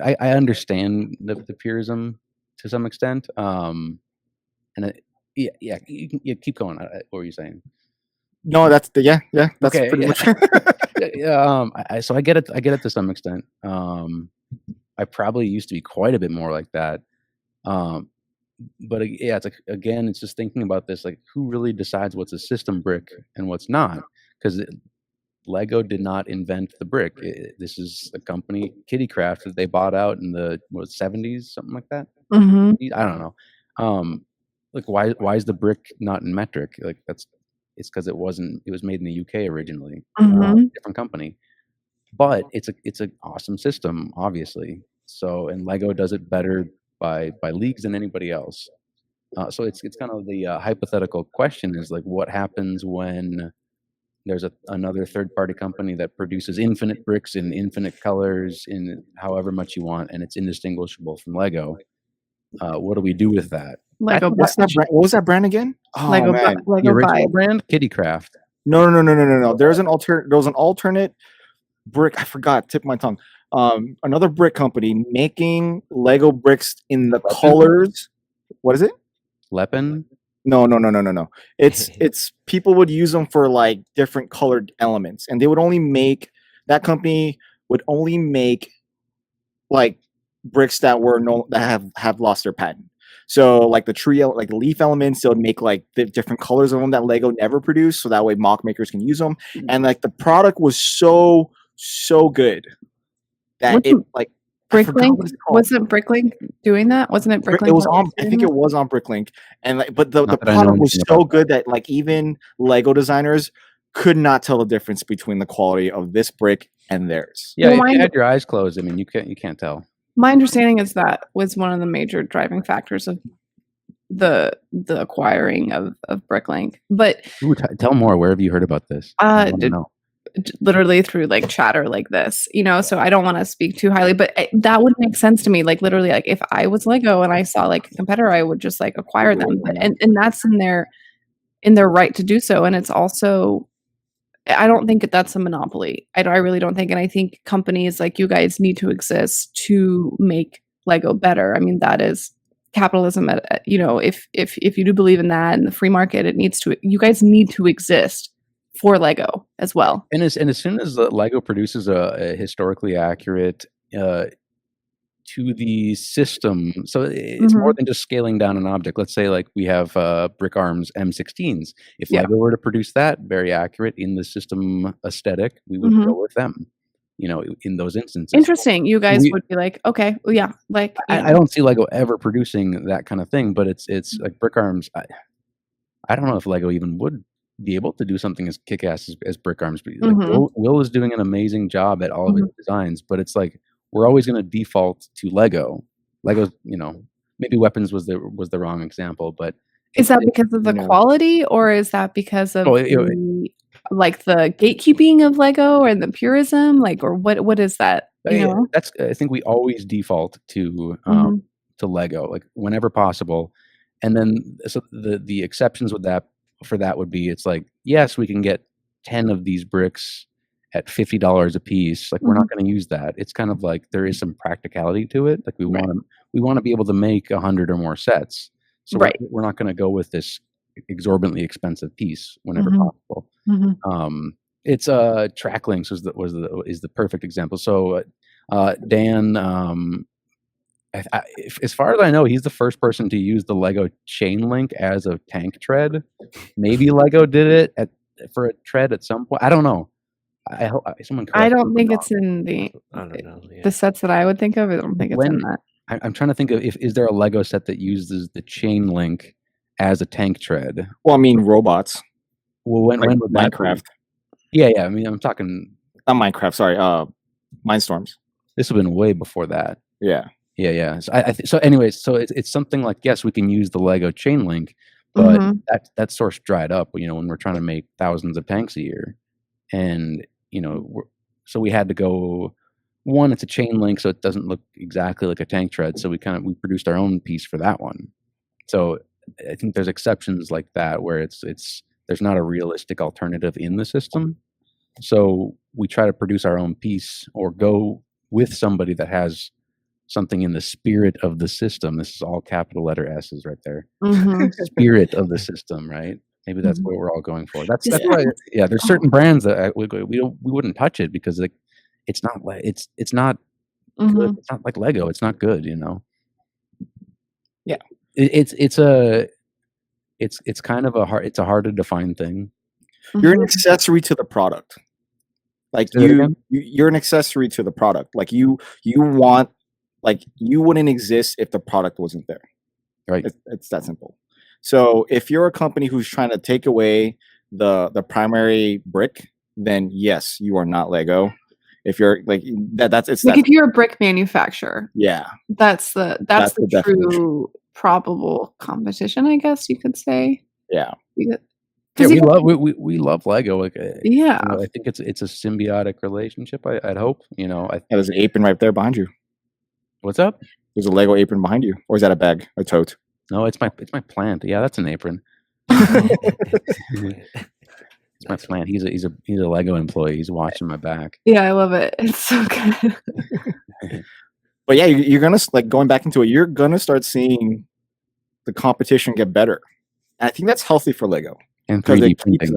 I understand the purism to some extent. And yeah, you keep going. What were you saying? no, that's the that's Okay, pretty yeah. much. So I get it. I get it to some extent. I probably used to be quite a bit more like that. But yeah, it's like, again, it's just thinking about this, like who really decides what's a system brick and what's not? Because Lego did not invent the brick. This is a company, Kitty Craft, that they bought out in the 70s, something like that. Mm-hmm. I don't know. like why is the brick not in metric? Like it's because it was made in the UK originally, different company, but it's an awesome system, obviously. So, and Lego does it better by leagues than anybody else. So it's kind of the hypothetical question is like, what happens when there's another third-party company that produces infinite bricks in infinite colors in however much you want, and it's indistinguishable from Lego? What do we do with that? Lego. What's that brand? What was that brand again? Oh Lego. man, The Lego original Vibe. brand, Kitty Craft. no. There was an alternate brick. I forgot. Tip of my tongue. Another brick company making Lego bricks in the colors. What is it? Lepin. No. It's people would use them for like different colored elements, and they would only make that company would only make like bricks that have lost their patent. So like the tree, like the leaf elements, they would make like the different colors of them that Lego never produced, so that way mock makers can use them. And like the product was so good that it like. Bricklink, wasn't Bricklink doing that? Wasn't it Bricklink? It was on. I think it was on Bricklink, and like, but the product was so good that like even Lego designers could not tell the difference between the quality of this brick and theirs. Yeah, if you had your eyes closed, I mean, you can't tell. My understanding is that was one of the major driving factors of the acquiring of Bricklink. But tell more. Where have you heard about this? Literally through like chatter like this, so I don't want to speak too highly, but that would make sense to me. Like literally, like if I was Lego and I saw like a competitor, I would just like acquire them, and that's in their right to do so. And it's also, I don't think that's a monopoly. I really don't think, and I think companies like you guys need to exist to make Lego better. I mean, that is capitalism. If you do believe in that and the free market, you guys need to exist for Lego as well. And as soon as Lego produces a historically accurate to the system, so it's more than just scaling down an object. Let's say like we have Brick Arms M16s. If Lego were to produce that very accurate in the system aesthetic, we would go with them. In those instances. Interesting. You guys would be like, okay, well, yeah, like I don't see Lego ever producing that kind of thing, but it's like Brick Arms. I don't know if Lego even would be able to do something as kick-ass as Brick Arms. Like Will is doing an amazing job at all of his designs, but it's like we're always going to default to Lego. Lego's, maybe weapons was the wrong example, but is that because of the quality, or is that because of like the gatekeeping of Lego or the purism, like, or what is that? That's I think we always default to Lego, like whenever possible, and then so the exceptions with that. For that would be, it's like, yes, we can get 10 of these bricks at $50 a piece. Like we're not going to use that. It's kind of like there is some practicality to it. Like we want to be able to make 100 or more sets. So we're not going to go with this exorbitantly expensive piece whenever possible. It's track links is the perfect example. So Dan, as far as I know, he's the first person to use the Lego chain link as a tank tread. Maybe Lego did it for a tread at some point. I don't know. I don't think it's in the sets that I would think of. I don't think it's in that. I'm trying to think of is there a Lego set that uses the chain link as a tank tread? Well, I mean robots. Well, when would Minecraft? Yeah. I mean, I'm talking not Minecraft. Sorry, Mindstorms. This would have been way before that. Yeah. Yeah. So anyways, so it's something like, yes, we can use the Lego chain link, but that source dried up, when we're trying to make thousands of tanks a year. And, so we had to go, one, it's a chain link, so it doesn't look exactly like a tank tread. So we produced our own piece for that one. So I think there's exceptions like that where there's not a realistic alternative in the system. So we try to produce our own piece or go with somebody that has something in the spirit of the system. This is all capital letter S's right there. Spirit of the system, right? Maybe that's what we're all going for. That's why. Yeah, there's certain brands that we wouldn't touch it because it's not good. It's not like Lego. It's not good, Yeah, it's kind of a hard to define thing. You're an accessory to the product. Like you're an accessory to the product. Like you want. Like you wouldn't exist if the product wasn't there. Right. It's that simple. So if you're a company who's trying to take away the primary brick, then yes, you are not Lego. If you're like that's if you're a brick manufacturer, yeah, that's the definition. true probable competition, I guess you could say. Yeah. We love Lego. Like, yeah, I think it's a symbiotic relationship. I'd hope. There's an apron right there behind you. What's up? There's a Lego apron behind you, or is that a bag, a tote? No, it's my plant. Yeah, that's an apron. It's my plant. He's a Lego employee. He's watching my back. Yeah, I love it. It's so good. But yeah, you're gonna going back into it. You're gonna start seeing the competition get better. And I think that's healthy for Lego. And 3D printing.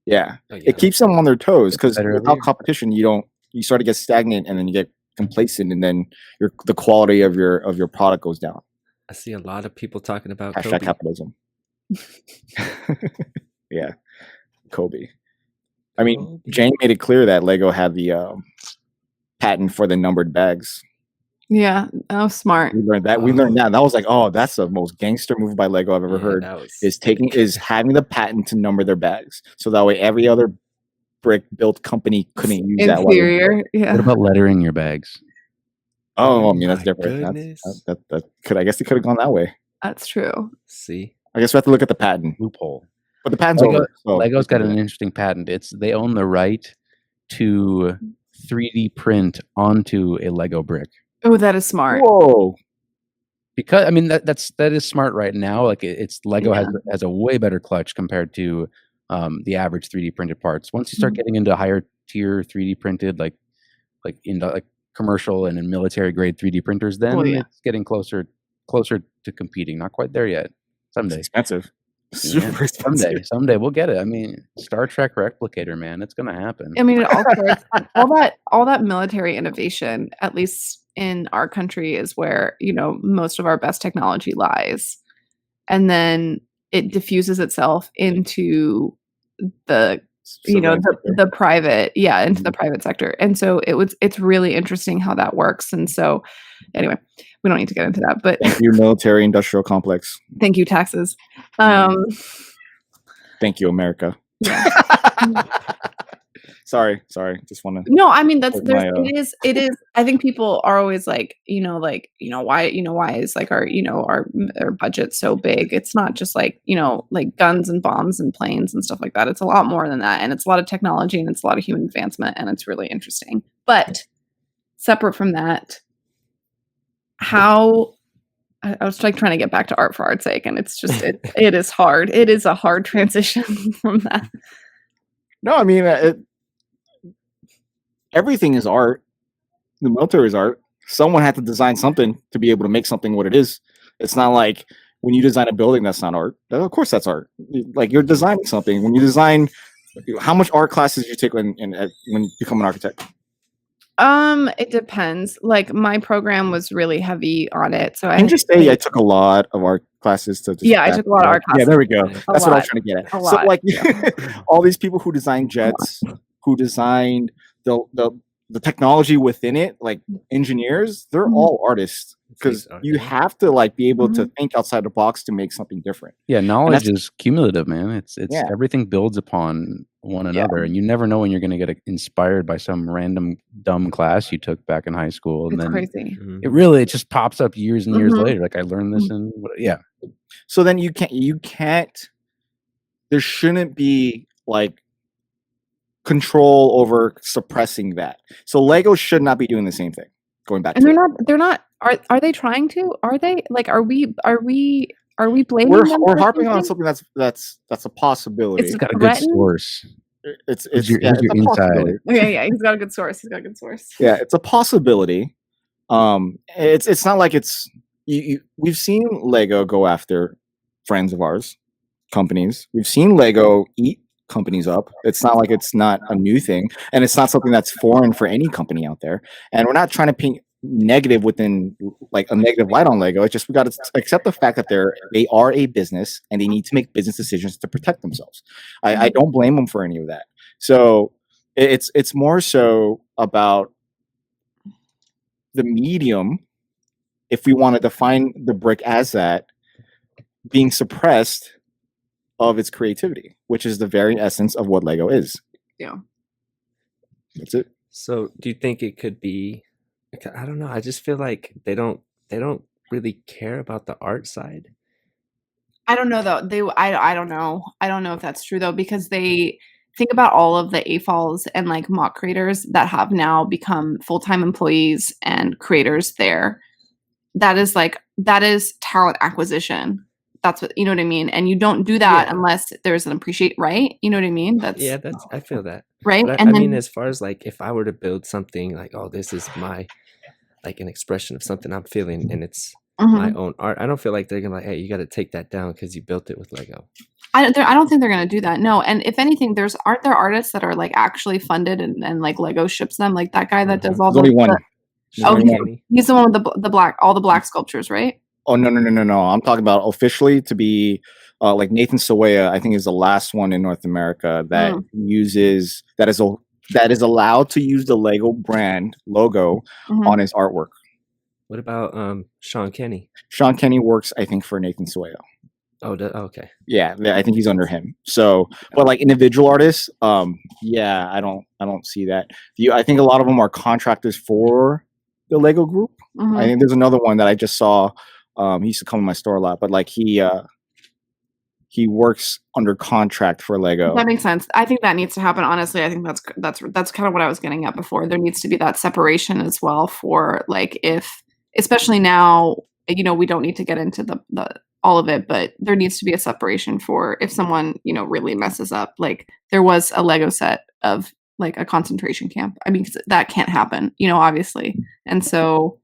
It keeps them on their toes because without year. competition, you start to get stagnant and then you get complacent, and then the quality of your product goes down. I see a lot of people talking about Hashtag capitalism. Yeah, Kobe. I mean, Jane made it clear that Lego had the patent for the numbered bags. Yeah, that was smart. We learned that. We learned that. That was like, oh, that's the most gangster move by Lego I've ever heard. Is having the patent to number their bags, so that way every other brick built company couldn't use that. Inferior. Yeah. What about lettering your bags? Oh, I mean that's different. That could, I guess it could have gone that way. That's true. See, I guess we have to look at the patent Loophole. But the patent's over. So. Lego's got an interesting patent. They own the right to 3D print onto a Lego brick. Oh, that is smart. Whoa! Because I mean that is smart right now. Like it's Lego has a way better clutch compared to the average 3D printed parts. Once you start getting into higher tier 3D printed, like into like commercial and in military grade 3D printers, then it's getting closer to competing. Not quite there yet. Someday. It's expensive. Super expensive. Someday we'll get it. I mean, Star Trek replicator, man, it's gonna happen. I mean, it all that military innovation, at least in our country, is where most of our best technology lies, and then it diffuses itself into the the private into the private sector. And so it's really interesting how that works. And so anyway, we don't need to get into that, but thank you, military industrial complex. Thank you, taxes. Thank you, America. Yeah. Sorry. Just want to. No, I mean it is. I think people are always like, why is like our budget so big? It's not just like like guns and bombs and planes and stuff like that. It's a lot more than that, and it's a lot of technology and it's a lot of human advancement, and it's really interesting. But separate from that, I was like trying to get back to art for art's sake, and it's just it is hard. It is a hard transition from that. No, I mean everything is art. The military is art. Someone had to design something to be able to make something what it is. It's not like when you design a building, that's not art. Of course, that's art. Like you're designing something. When you design, how much art classes did you take when you become an architect? It depends. Like my program was really heavy on it, so I just say I took a lot of art classes to. I took a lot of art classes. Yeah, there we go. That's what I was trying to get at. So like, all these people who design jets, who designed the technology within it, like engineers, they're all artists because you have to like be able to think outside the box to make something different. Yeah, knowledge is cumulative, man. It's everything builds upon one another, and you never know when you're going to get inspired by some random dumb class you took back in high school, and then crazy. It just pops up years and years later. Like I learned this, and So then you can't. There shouldn't be like control over suppressing that. So Lego should not be doing the same thing. Going back, and they're not. Are they trying to? Are they like? Are we blaming? We're harping on something that's a possibility. It's got a good source. It's your inside. Yeah, he's got a good source. Yeah, it's a possibility. It's not like it's we've seen Lego go after friends of ours, companies. We've seen Lego eat companies up. It's not like it's not a new thing, and it's not something that's foreign for any company out there. And we're not trying to paint negative within like a negative light on Lego. It's just we got to accept the fact that they are a business and they need to make business decisions to protect themselves. I don't blame them for any of that. So it's more so about the medium. If we want to define the brick as that, being suppressed of its creativity, which is the very essence of what Lego is. Yeah. That's it. So do you think it could be? I don't know. I just feel like they don't really care about the art side. I don't know though. I don't know. I don't know if that's true though, because they think about all of the AFOLs and like mock creators that have now become full-time employees and creators there. That is talent acquisition. That's what, you know what I mean? And you don't do that unless there's an appreciate, right? You know what I mean? I feel that. Right. But I mean, as far as like, if I were to build something like, oh, this is my, like an expression of something I'm feeling and it's my own art, I don't feel like they're gonna like, hey, you got to take that down because you built it with Lego. I don't think they're going to do that. No. And if anything, aren't there artists that are like actually funded and like Lego ships them? Like that guy that does all There's only one. He's the one with the black, all the black sculptures, right? Oh, no. I'm talking about officially to be like Nathan Sawaya, I think is the last one in North America that that is allowed to use the Lego brand logo on his artwork. What about Sean Kenny? Sean Kenny works, I think, for Nathan Sawaya. Oh, okay. Yeah, I think he's under him. So, but like individual artists, I don't see that. I think a lot of them are contractors for the Lego group. I think there's another one that I just saw. He used to come to my store a lot, but like he works under contract for Lego. That makes sense. I think that needs to happen. Honestly, I think that's kind of what I was getting at before. There needs to be that separation as well for like especially now, you know, we don't need to get into the all of it, but there needs to be a separation for if someone, you know, really messes up. Like there was a Lego set of like a concentration camp. I mean, that can't happen, you know, obviously. And so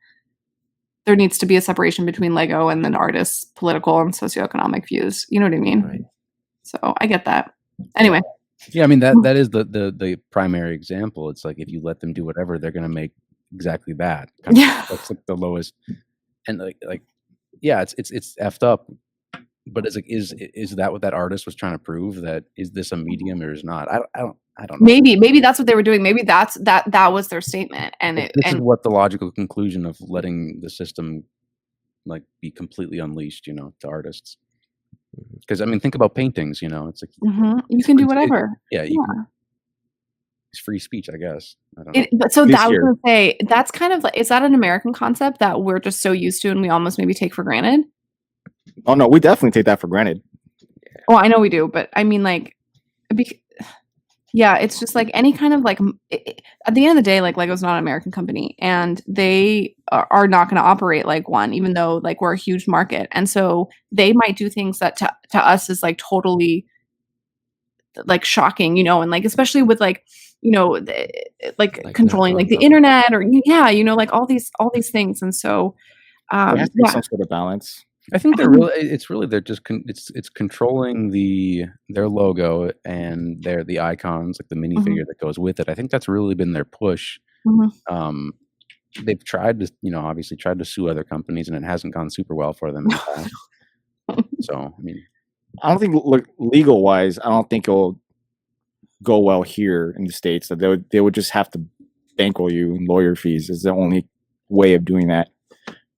there needs to be a separation between Lego and the artist's political and socioeconomic views. You know what I mean? Right. So I get that. Anyway. Yeah, I mean that is the primary example. It's like if you let them do whatever, they're gonna make exactly that. That's like the lowest. And like yeah, it's effed up. But is that what that artist was trying to prove? That is this a medium or is not? I don't know. Maybe that's what they were doing. Maybe that was their statement. And this is what the logical conclusion of letting the system like be completely unleashed, you know, to artists. Because I mean, think about paintings. You know, it's like you can do whatever. It's free speech, I guess. I don't know. So that I was going to say, that's kind of like, is that an American concept that we're just so used to and we almost maybe take for granted? Oh no, we definitely take that for granted. Well, I know we do, but I mean, like, it's just like any kind of like, at the end of the day, like Lego's not an American company and they are not going to operate like one, even though like we're a huge market. And so they might do things that to us is like totally like shocking, you know, and like, especially with like, you know, like controlling like the internet or, you know, like all these things. And so, there has to be some sort of balance. I think they're just it's controlling their logo and the icons, like the minifigure that goes with it. I think that's really been their push. They've tried to, you know, obviously tried to sue other companies and it hasn't gone super well for them in the past. So, I mean, I don't think legal wise, I don't think it'll go well here in the States. That they would just have to bankroll you in lawyer fees is the only way of doing that.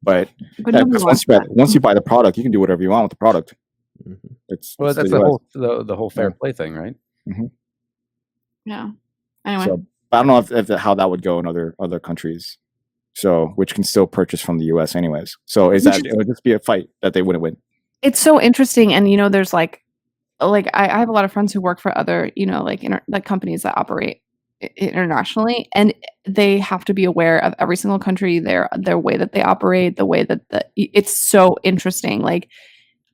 But once you buy the product, you can do whatever you want with the product. That's the whole fair play thing, right? Yeah. Anyway, so I don't know if how that would go in other countries. So which can still purchase from the U.S. anyways. So it would just be a fight that they wouldn't win. It's so interesting, and you know, there's like I have a lot of friends who work for other, you know, like like companies that operate internationally, and they have to be aware of every single country, their way that they operate, the way that it's so interesting. Like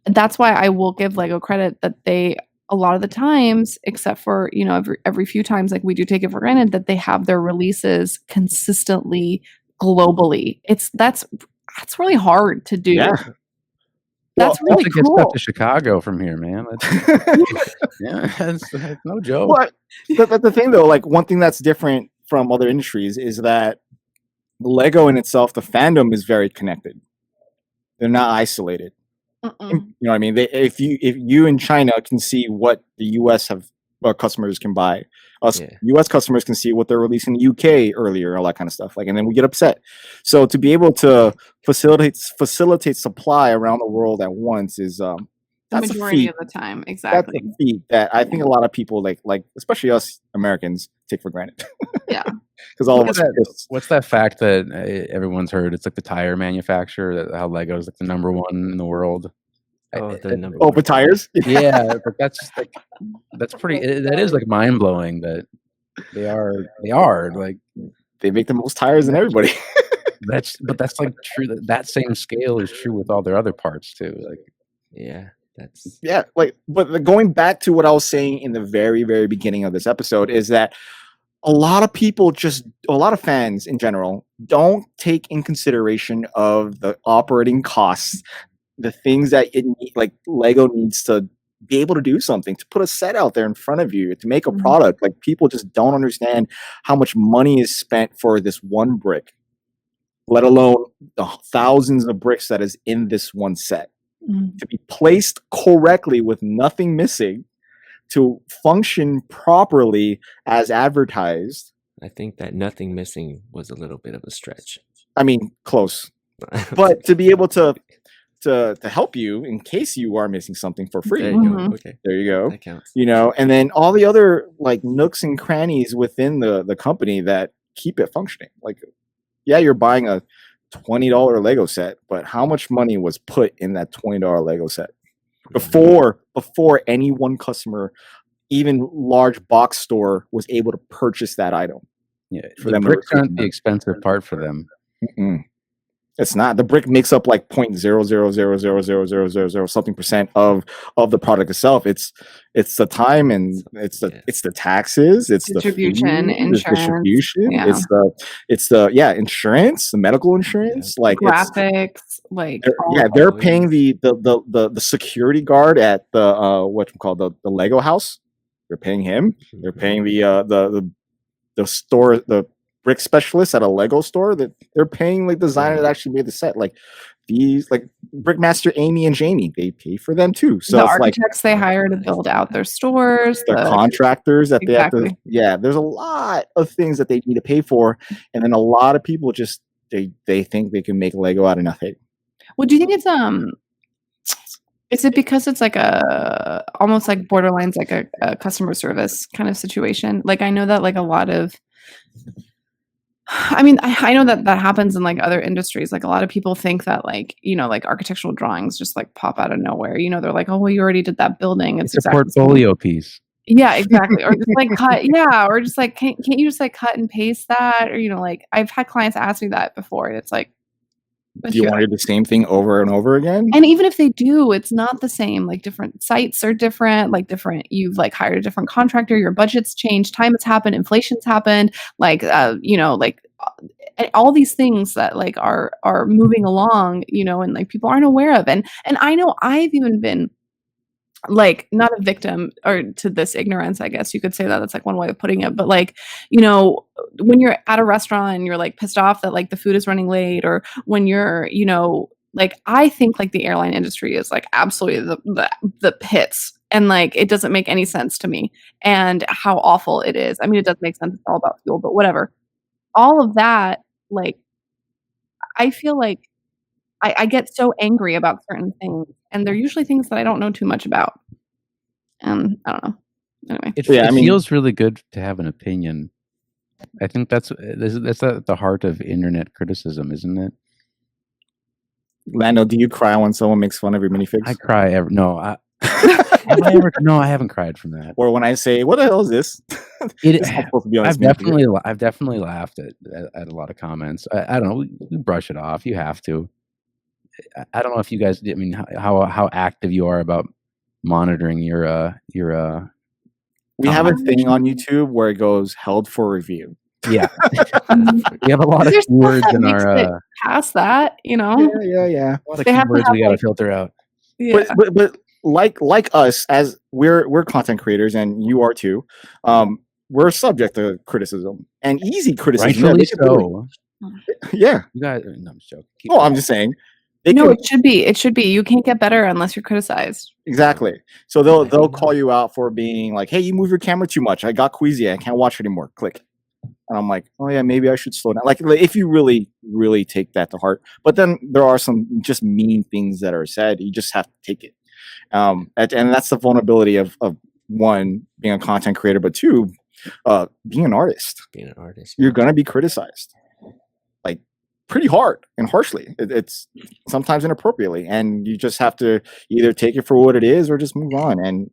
that's why I will give Lego credit that they a lot of the times, except for, you know, every few times, like we do take it for granted that they have their releases consistently globally. That's really hard to do. Yeah. That's really cool. Get stuff to Chicago from here, man. That's no joke. But the thing though, like one thing that's different from other industries is that Lego in itself, the fandom is very connected. They're not isolated. You know what I mean? If you in China can see what the U.S. customers can buy, U.S. customers can see what they're releasing in the U.K. earlier, all that kind of stuff. Like, and then we get upset. So to be able to facilitate supply around the world at once is that's majority a of feat. the time. That's Exactly. a feat that I think a lot of people like especially us Americans take for granted. Yeah. Because all of What's us are that, just what's that fact that everyone's heard? It's like the tire manufacturer, that how Lego's like the number one in the world. Oh, the number oh one. for tires. Yeah, but that's pretty. That is like mind blowing that they are like They make the most tires than everybody. but that's like true. That same scale is true with all their other parts too. Like Yeah, that's Yeah, like, but going back to what I was saying in the very, very beginning of this episode is that a lot of fans in general don't take in consideration of the operating costs, the things that like Lego needs to be able to do something, to put a set out there in front of you, to make a product. Like, people just don't understand how much money is spent for this one brick, let alone the thousands of bricks that is in this one set. To be placed correctly with nothing missing, to function properly as advertised. I think that nothing missing was a little bit of a stretch. I mean, close. But to be able to help you in case you are missing something for free. There you go. Okay, There you go. that counts. You know, and then all the other like nooks and crannies within the company that keep it functioning. Like, yeah, you're buying a $20 Lego set, but how much money was put in that $20 Lego set before any one customer, even large box store, was able to purchase that item? yeah, For the them to bricks recruit aren't the them. expensive part for them. Mm-mm. It's not. The brick makes up like 0.0000000 something percent of the product itself. It's the time, and it's the taxes, it's Distribution, the fees, insurance, the distribution, yeah. it's the insurance, the medical insurance, like it's Graphics, like they're paying the security guard at the what's called the Lego house. They're paying him. They're paying the store, the brick specialist at a Lego store, that they're paying like the designer that actually made the set. Like these, like Brickmaster Amy and Jamie, they pay for them too. So the it's like architects they hire to build out their stores, the contractors that they have to. Exactly. Yeah, there's a lot of things that they need to pay for, and then a lot of people just they think they can make Lego out of nothing. Well, do you think it's is it because it's like a almost like borderlines like a customer service kind of situation? Like, I know that like a lot of, I mean, I know that happens in like other industries. Like, a lot of people think that like, you know, like architectural drawings just like pop out of nowhere. You know, they're like, oh, well, you already did that building. It's exactly a the same. portfolio piece. Yeah, exactly. Or just like cut, yeah, or just like can't you just like cut and paste that? Or, you know, like I've had clients ask me that before, and it's like, Do you want to do the same thing over and over again? and even if they do, it's not the same. Like, different sites are different, like different, you've like hired a different contractor, your budget's changed, time has happened, inflation's happened, like you know, like all these things that like are moving along, you know, and like people aren't aware of. And I know I've even been like not a victim or to this ignorance, I guess you could say that. That's like one way of putting it. But like, you know, when you're at a restaurant and you're like pissed off that like the food is running late, or when you're, you know, like, I think like the airline industry is like absolutely the pits, and like it doesn't make any sense to me, and how awful it is. I mean, it does make sense, it's all about fuel, but whatever. All of that, like, I feel like I get so angry about certain things, and they're usually things that I don't know too much about. And I don't know. Anyway. It Yeah, I mean- feels really good to have an opinion. I think that's at the heart of internet criticism, isn't it? Lando, do you cry when someone makes fun of your minifigs? I cry every no. Have I ever? No, I haven't cried from that. Or when I say, "What the hell is this?" It's not supposed to be on this minifig. I've definitely laughed at a lot of comments. I don't know. We brush it off. You have to. I don't know if you guys. I mean, how active you are about monitoring your. We have a thing on YouTube where it goes held for review. Yeah, we have a lot of There's stuff keywords that in makes our. it past that, you know. Yeah. A lot of They have to keywords have, we got to like- filter out. Yeah. But like us, as we're content creators, and you are too, we're subject to criticism, and easy criticism. Yeah, Rightfully they can really- so. yeah. You guys, no, I'm just joking. Keep Oh, going. I'm just saying. They No, can, it should be. It should be. You can't get better unless you're criticized. exactly. So they'll call you out for being like, "Hey, you move your camera too much. I got queasy. I can't watch anymore." Click. And I'm like, "Oh yeah, maybe I should slow down." Like if you really take that to heart. But then there are some just mean things that are said. You just have to take it. And that's the vulnerability of one, being a content creator, but two, being an artist. Being an artist. You're going to be criticized like pretty hard and harshly. It's sometimes inappropriately, and you just have to either take it for what it is or just move on. And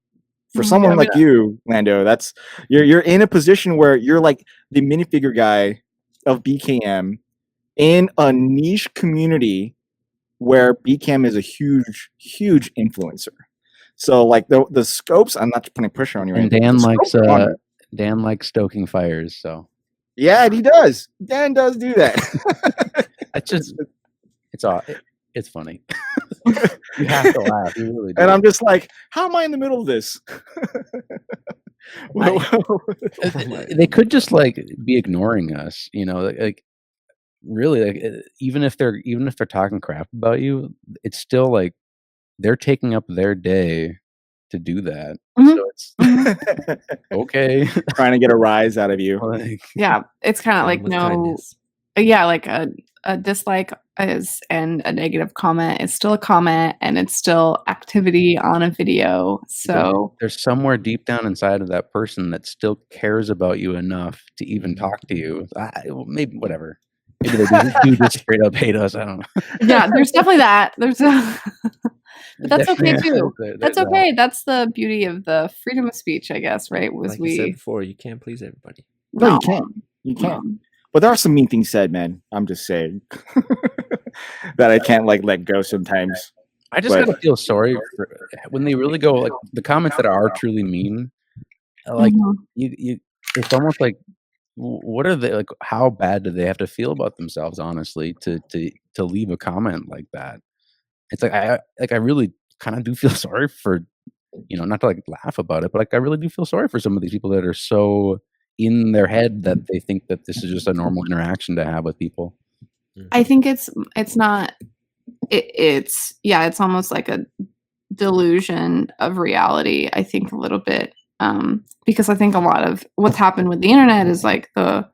for someone like you, Lando, that's you're in a position where you're like the minifigure guy of BKM in a niche community where BKM is a huge influencer. So like the scopes, I'm not putting pressure on you. And Dan likes stoking fires, so yeah, he does. Dan does do that. It's funny. You have to laugh. You really do. And I'm just like, how am I in the middle of this? They could just like be ignoring us, like really, like even if they're talking crap about you, it's still like they're taking up their day to do that. So it's okay. Trying to get a rise out of you. Yeah, it's kind of like kindness. like a dislike and a negative comment is still a comment, and it's still activity on a video. So there's somewhere deep down inside of that person that still cares about you enough to even talk to you. Maybe whatever. Maybe they do just straight up hate us. I don't know. Yeah, there's definitely that. But that's okay too. That's okay. That's the beauty of the freedom of speech, I guess, right? Was Like you said before, you can't please everybody. No, you can't. You can't. But there are some mean things said, man. I'm just saying that I can't like let go sometimes. I just gotta feel sorry for when they really go like the comments that are truly mean. Like you, it's almost like, what are they like? How bad do they have to feel about themselves, honestly, to leave a comment like that? It's like I really kind of do feel sorry for, not to like laugh about it, but like I really do feel sorry for some of these people that are so in their head that they think that this is just a normal interaction to have with people. I think it's not. It's almost like a delusion of reality. I think a little bit. Because I think a lot of what's happened with the internet is like the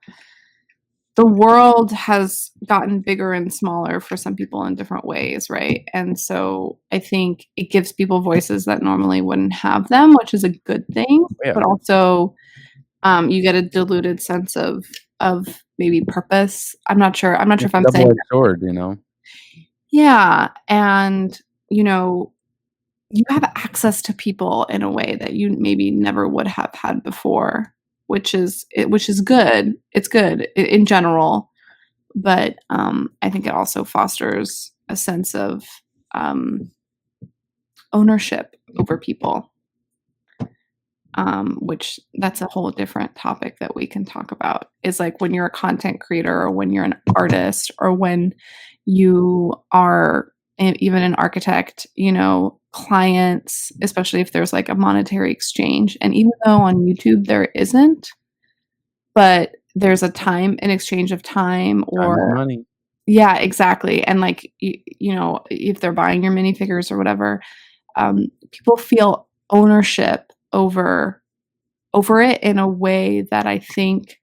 world has gotten bigger and smaller for some people in different ways, right? And so I think it gives people voices that normally wouldn't have them, which is a good thing. Yeah. But also, you get a diluted sense of maybe purpose. I'm not sure if I'm saying sword, Yeah, and you have access to people in a way that you maybe never would have had before, which is good. It's good in general, but I think it also fosters a sense of ownership over people, which that's a whole different topic that we can talk about. Is like when you're a content creator, or when you're an artist, or when you are even an architect, clients, especially if there's like a monetary exchange. And even though on YouTube there isn't, but there's an exchange of time or money. Yeah, exactly. And like, if they're buying your minifigures or whatever, people feel ownership over it in a way that I think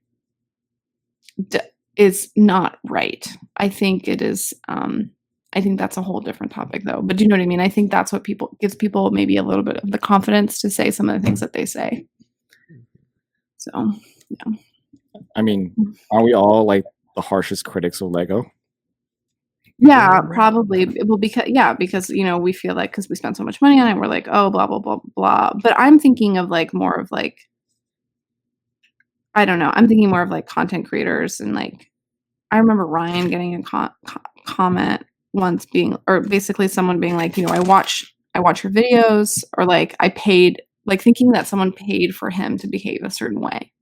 is not right. I think it is, I think that's a whole different topic though. But do you know what I mean? I think that's what gives people maybe a little bit of the confidence to say some of the things that they say. So, yeah. I mean, are we all like the harshest critics of Lego? Yeah, probably. Well, because we feel like because we spend so much money on it, we're like, oh, blah, blah, blah, blah. But I'm thinking of like more of like, I don't know. I'm thinking more of like content creators, and like, I remember Ryan getting a comment once basically someone being like, I watch your videos, or like I paid, like thinking that someone paid for him to behave a certain way.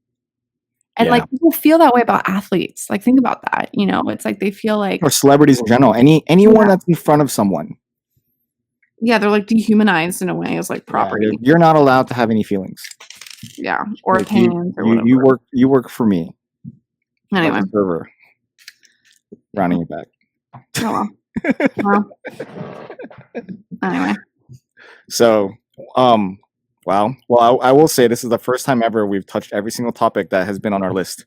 And like people feel that way about athletes. Like think about that, it's like they feel like, or celebrities in general, anyone that's in front of someone. Yeah, they're like dehumanized in a way as like property. Yeah, you're not allowed to have any feelings. Yeah, or like opinions or whatever. You work for me. Anyway. Like a server. Rounding it back. Oh well. Anyway. So, wow. Well, I will say this is the first time ever we've touched every single topic that has been on our list.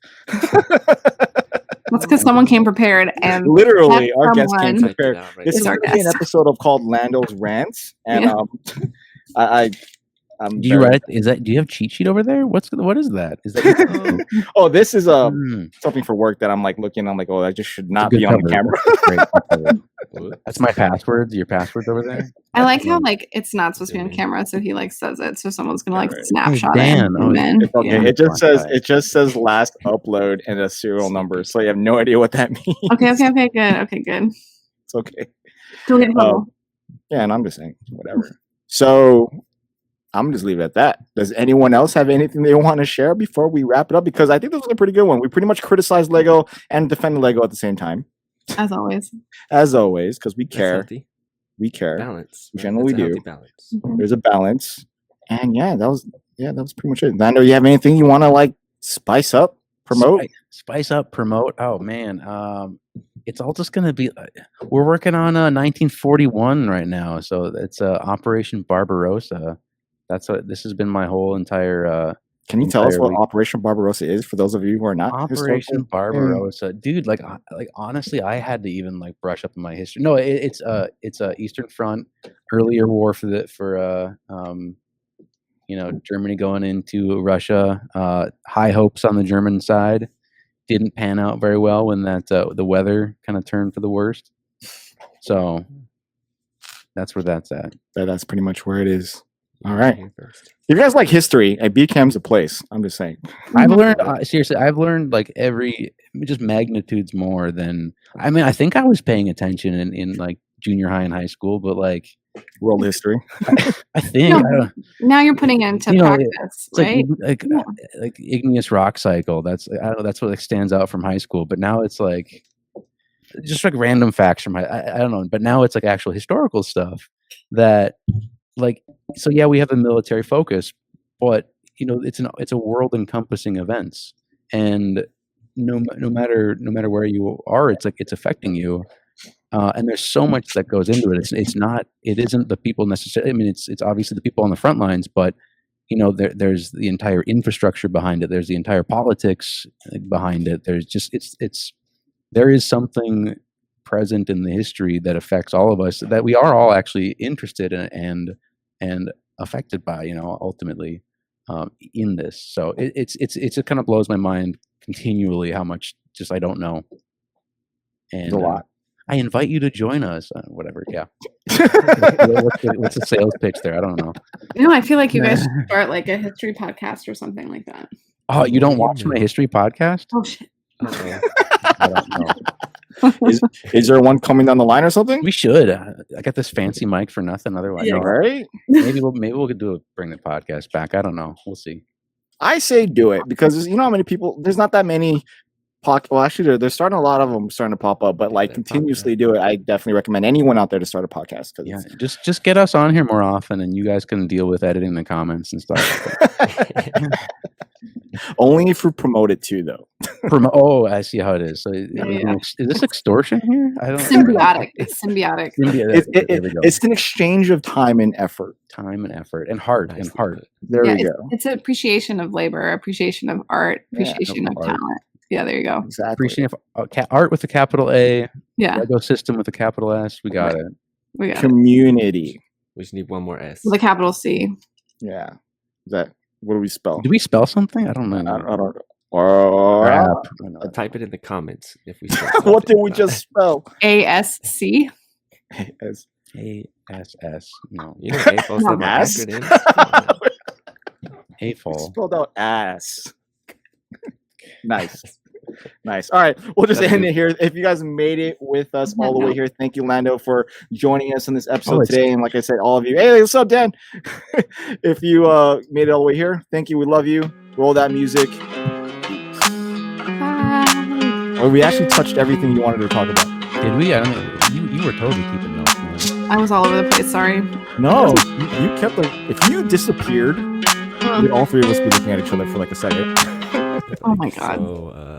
That's because someone came prepared and Literally, that our guest came someone prepared. This is is our going to be an guest. episode called Lando's Rants, and Yeah. I'm Do you very- write? Do you have cheat sheet over there? What is that? Is that? Oh, this is Mm. something for work that I'm like looking. I'm like, oh, that just should not good be on the cover. camera. Great. That's my passwords. Your passwords over there. I like how like it's not supposed to be on camera, so he like says it, so someone's gonna like Right. snapshot Hey, it. Dan. Oh, and It's okay. yeah. It just says last upload and a serial number, so you have no idea what that means. Okay, good. Okay, good. It's okay. Don't get in trouble. Yeah, and I'm just saying whatever. So I'm just leave it at that. Does anyone else have anything they want to share before we wrap it up? Because I think this was a pretty good one. We pretty much criticized Lego and defended Lego at the same time, As always. because we That's care. healthy. We care. Balance. right? Generally That's a do. healthy balance. There's a balance, and that was pretty much it. Lando, you have anything you want to like spice up, promote? Spice up, promote. Oh man, it's all just gonna be. We're working on 1941 right now, so it's Operation Barbarossa. That's what this has been my whole entire. Can you tell us what week. Operation Barbarossa is for those of you who are not Operation historical? Barbarossa, dude. Like honestly, I had to even like brush up on my history. No, it's Eastern Front, earlier war for Germany going into Russia. High hopes on the German side, didn't pan out very well when that the weather kind of turned for the worst. So that's where that's at. That's pretty much where it is. All right. Here first. If you guys like history, BCAM's a place. I'm just saying. I've learned seriously. I've learned like just magnitudes more than. I mean, I think I was paying attention in like junior high and high school, but like World history. I think No, I don't, now you're putting it into practice, it's right? like igneous rock cycle. That's I don't know. That's what like stands out from high school. But now it's like just like random facts from I don't know. But now it's like actual historical stuff that like. So yeah, we have a military focus, but it's a world encompassing events, and no matter where you are, it's like it's affecting you. And there's so much that goes into it. It isn't the people necessarily. I mean, it's obviously the people on the front lines, but there's the entire infrastructure behind it. There's the entire politics behind it. There's just there is something present in the history that affects all of us that we are all actually interested in and affected by. Ultimately in this. So it kind of blows my mind continually how much just I don't know. And a lot. I invite you to join us. Whatever. Yeah. What's the sales pitch there? I don't know. I feel like you guys should start like a history podcast or something like that. Oh, you don't watch my history podcast? Oh shit. I don't know. Is there one coming down the line or something? We should. I got this fancy mic for nothing. Otherwise, All right. maybe we'll bring the podcast back. I don't know. We'll see. I say do it because you know how many people. There's not that many. Well, actually, there's starting a lot of them starting to pop up, but like continuously do it. I definitely recommend anyone out there to start a podcast. Yeah, just get us on here more often, and you guys can deal with editing the comments and stuff. Only if we promote it too, though. Oh, I see how it is. So, is this extortion here? I don't. Symbiotic. It's symbiotic. It's an exchange of time and effort. Time and effort and heart and heart. There we go. It's an appreciation of labor, appreciation of art, appreciation of talent. Yeah, there you go. Exactly. Appreciation of art with a capital A. Yeah. Lego system with a capital S. We got it. We got community. We just need one more S. With a capital C. Yeah. What do we spell? Do we spell something? I don't know. I don't know. Type it in the comments if we. What did we just spell? ASC. ASS. No. You know AFOLs have Ass? acronyms. AFOL. Spelled out ass. Nice. All right, we'll just end it here. If you guys made it with us all the way here, thank you, Lando, for joining us on this episode today. And like I said, all of you, hey, what's up, Dan? If you made it all the way here, thank you. We love you. Roll that music. Well, we actually touched everything you wanted to talk about. Did we? I don't know. You were totally keeping notes, man. I was all over the place. Sorry. No, you kept if you disappeared, we'd all three of us be looking at each other for like a second. Oh my god. So,